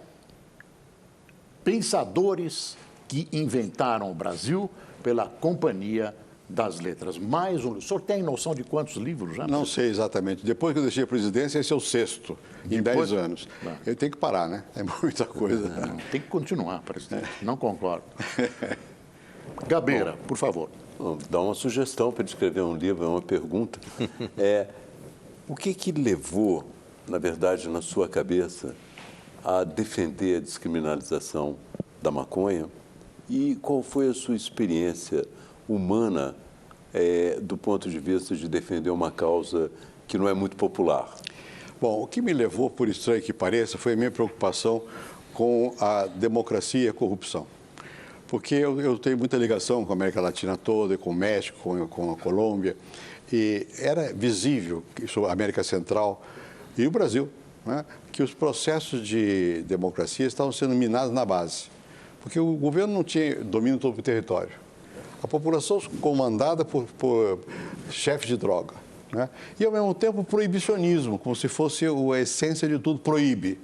Pensadores que Inventaram o Brasil, pela Companhia das Letras. Mais um. O senhor tem noção de quantos livros já? Não sei exatamente. Depois que eu deixei a presidência, esse é o 6º, em 10 anos. Não. Eu tenho que parar, né? É muita coisa. Não, tem que continuar, presidente. Não concordo. Gabeira, por favor. Dá uma sugestão para escrever um livro, é uma pergunta. O que levou, na verdade, na sua cabeça, a defender a descriminalização da maconha? E qual foi a sua experiência humana do ponto de vista de defender uma causa que não é muito popular? Bom, o que me levou, por estranho que pareça, foi a minha preocupação com a democracia e a corrupção. Porque eu tenho muita ligação com a América Latina toda, com o México, com a Colômbia, e era visível, a América Central e o Brasil, né, que os processos de democracia estavam sendo minados na base. Porque o governo não tinha domínio todo o território. A população comandada por chefes de droga, né? E, ao mesmo tempo, proibicionismo, como se fosse a essência de tudo, proíbe.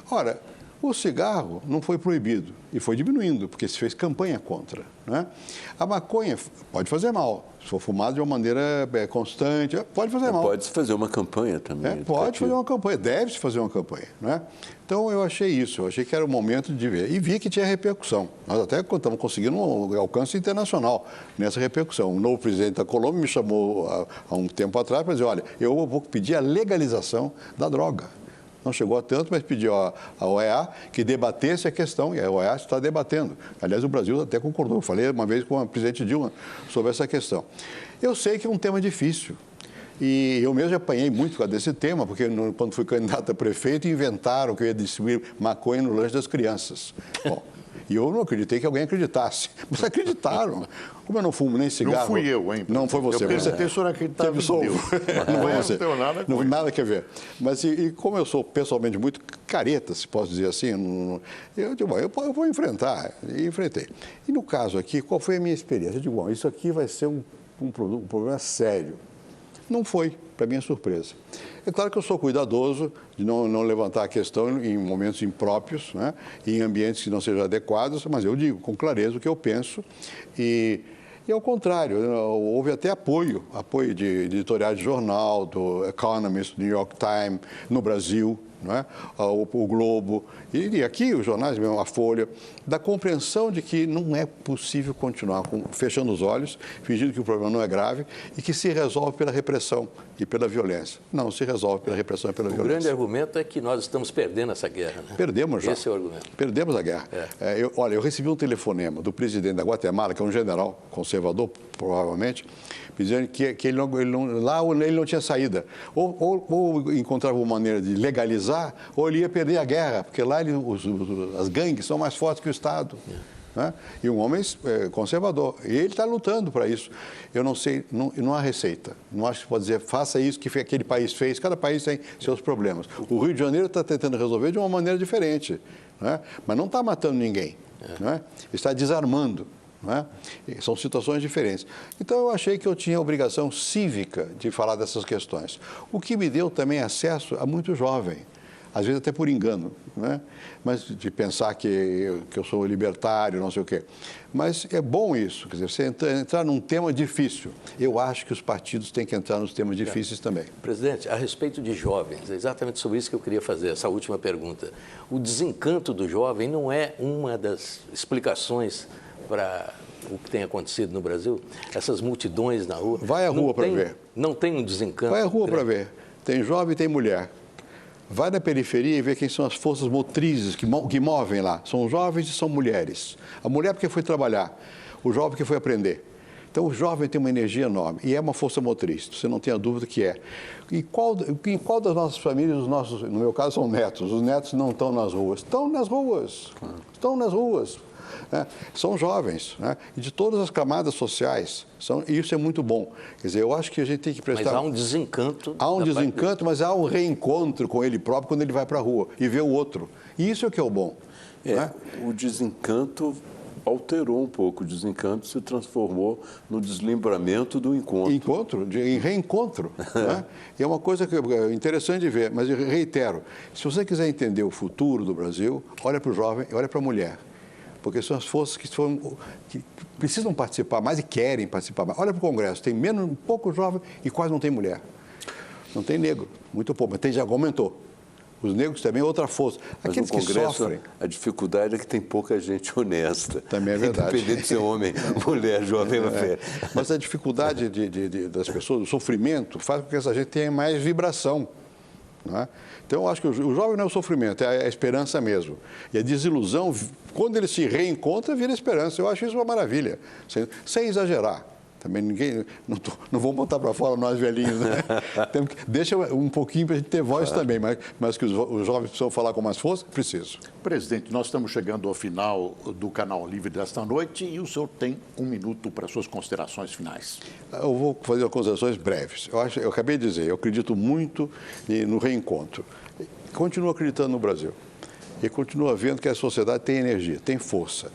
Ora, o cigarro não foi proibido e foi diminuindo, porque se fez campanha contra, né? A maconha pode fazer mal, se for fumado de uma maneira constante, pode fazer mal. Pode-se fazer uma campanha também. Pode fazer uma campanha, deve-se fazer uma campanha, né? Então, eu achei isso, eu achei que era o momento de ver. E vi que tinha repercussão. Nós até estamos conseguindo um alcance internacional nessa repercussão. O novo presidente da Colômbia me chamou há um tempo atrás para dizer, olha, eu vou pedir a legalização da droga. Não chegou a tanto, mas pediu à OEA que debatesse a questão, e a OEA está debatendo. Aliás, o Brasil até concordou. Eu falei uma vez com a presidente Dilma sobre essa questão. Eu sei que é um tema difícil. E eu mesmo apanhei muito por causa desse tema, porque quando fui candidato a prefeito, inventaram que eu ia distribuir maconha no lanche das crianças. Bom, e eu não acreditei que alguém acreditasse. Mas acreditaram. Como eu não fumo nem cigarro... Não fui eu, hein? Não foi você. Eu pensei que o senhor acreditava em Deus. Não foi você. Não tenho nada com não, isso. nada a ver. Mas e como eu sou pessoalmente muito careta, se posso dizer assim, eu digo, bom, eu vou enfrentar. E enfrentei. E no caso aqui, qual foi a minha experiência? Eu digo, bom, isso aqui vai ser um problema sério. Não foi, para minha surpresa. É claro que eu sou cuidadoso de não levantar a questão em momentos impróprios, né, em ambientes que não sejam adequados, mas eu digo com clareza o que eu penso e ao contrário, houve até apoio de editoriais de jornal, do Economist, do New York Times, no Brasil, não é? O Globo, e aqui os jornais, mesmo a Folha, da compreensão de que não é possível continuar fechando os olhos, fingindo que o problema não é grave e que se resolve pela repressão e pela violência. Não se resolve pela repressão e pela violência. O grande argumento é que nós estamos perdendo essa guerra. Né? Perdemos já. Esse é o argumento. Perdemos a guerra. Olha, eu recebi um telefonema do presidente da Guatemala, que é um general conservador, provavelmente, dizendo que ele não tinha saída. Ou encontrava uma maneira de legalizar, ou ele ia perder a guerra, porque lá as gangues são mais fortes que o Estado. Né? E um homem conservador. E ele está lutando para isso. Eu não sei, não há receita. Não acho que pode dizer, faça isso que aquele país fez. Cada país tem seus problemas. O Rio de Janeiro está tentando resolver de uma maneira diferente. Né? Mas não está matando ninguém. Né? Está desarmando. Não é? São situações diferentes. Então, eu achei que eu tinha a obrigação cívica de falar dessas questões. O que me deu também acesso a muito jovem, às vezes até por engano, né? Mas de pensar que eu sou libertário, não sei o quê. Mas é bom isso, quer dizer, você entrar num tema difícil. Eu acho que os partidos têm que entrar nos temas difíceis também. Presidente, a respeito de jovens, é exatamente sobre isso que eu queria fazer, essa última pergunta. O desencanto do jovem não é uma das explicações para o que tem acontecido no Brasil? Essas multidões na rua. Vai à rua para ver. Não tem um desencanto? Vai à rua para ver. Tem jovem e tem mulher. Vai na periferia e vê quem são as forças motrizes que movem lá. São jovens e são mulheres. A mulher porque foi trabalhar, o jovem porque foi aprender. Então, o jovem tem uma energia enorme e é uma força motriz, você não tem a dúvida que é. Em qual das nossas famílias, no meu caso, são netos? Os netos não estão nas ruas. Estão nas ruas. Estão nas ruas. Né? São jovens, né? E de todas as camadas sociais. E isso é muito bom. Quer dizer, eu acho que a gente tem que prestar... Mas há um desencanto. Há um desencanto, mas há um reencontro com ele próprio quando ele vai para a rua e vê o outro. E isso é o que é o bom. Né? O desencanto alterou um pouco. O desencanto se transformou no deslumbramento do encontro. Em reencontro. Né? E é uma coisa é interessante de ver, mas eu reitero, se você quiser entender o futuro do Brasil, olha para o jovem e olha para a mulher. Porque são as forças que precisam participar mais e querem participar mais. Olha para o Congresso, tem um pouco jovem e quase não tem mulher. Não tem negro, muito pouco, mas já aumentou. Os negros também é outra força. Mas aqueles no Congresso, que sofrem. A dificuldade é que tem pouca gente honesta. Também é verdade. Independente de ser homem, mulher, jovem ou velho. Mas a dificuldade das pessoas, o sofrimento, faz com que essa gente tenha mais vibração. Não é? Então, eu acho que o jovem não é o sofrimento, é a esperança mesmo. E a desilusão, quando ele se reencontra, vira esperança. Eu acho isso uma maravilha, sem exagerar. Também ninguém... Não vamos botar para fora nós velhinhos, né? Deixa um pouquinho para a gente ter voz também, mas que os jovens precisam falar com mais força, preciso. Presidente, nós estamos chegando ao final do Canal Livre desta noite e o senhor tem 1 minuto para suas considerações finais. Eu vou fazer considerações breves. Eu acabei de dizer, eu acredito muito no reencontro. Continuo acreditando no Brasil. E continua vendo que a sociedade tem energia, tem força.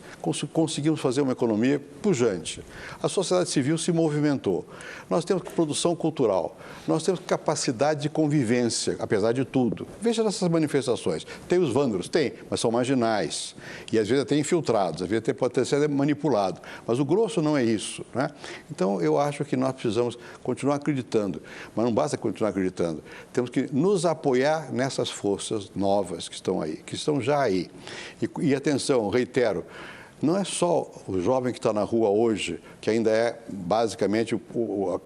Conseguimos fazer uma economia pujante. A sociedade civil se movimentou. Nós temos produção cultural. Nós temos capacidade de convivência, apesar de tudo. Veja essas manifestações. Tem os vândalos? Tem, mas são marginais. E às vezes até infiltrados, às vezes até pode ter sido manipulado. Mas o grosso não é isso. Né? Então, eu acho que nós precisamos continuar acreditando. Mas não basta continuar acreditando. Temos que nos apoiar nessas forças novas que estão aí, que estão já aí. E atenção, reitero, não é só o jovem que está na rua hoje, que ainda é basicamente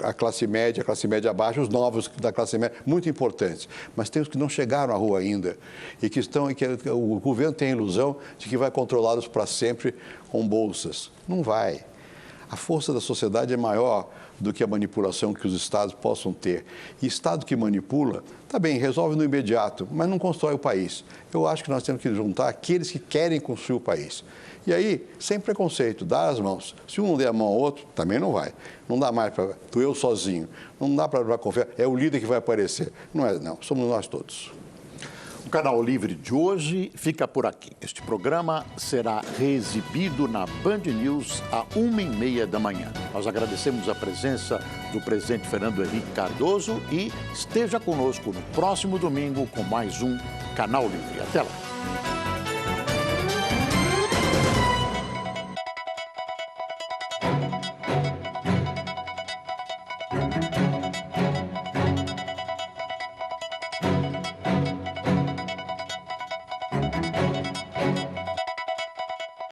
a classe média abaixo, os novos da classe média, muito importantes. Mas tem os que não chegaram à rua ainda e que o governo tem a ilusão de que vai controlá-los para sempre com bolsas. Não vai. A força da sociedade é maior do que a manipulação que os estados possam ter. E Estado que manipula, tá bem, resolve no imediato, mas não constrói o país. Eu acho que nós temos que juntar aqueles que querem construir o país. E aí, sem preconceito, dar as mãos. Se um não der a mão ao outro, também não vai. Não dá mais para eu sozinho. Não dá para confiar. É o líder que vai aparecer. Não é, não. Somos nós todos. O Canal Livre de hoje fica por aqui. Este programa será reexibido na Band News às 1h30 da manhã. Nós agradecemos a presença do presidente Fernando Henrique Cardoso e esteja conosco no próximo domingo com mais um Canal Livre. Até lá.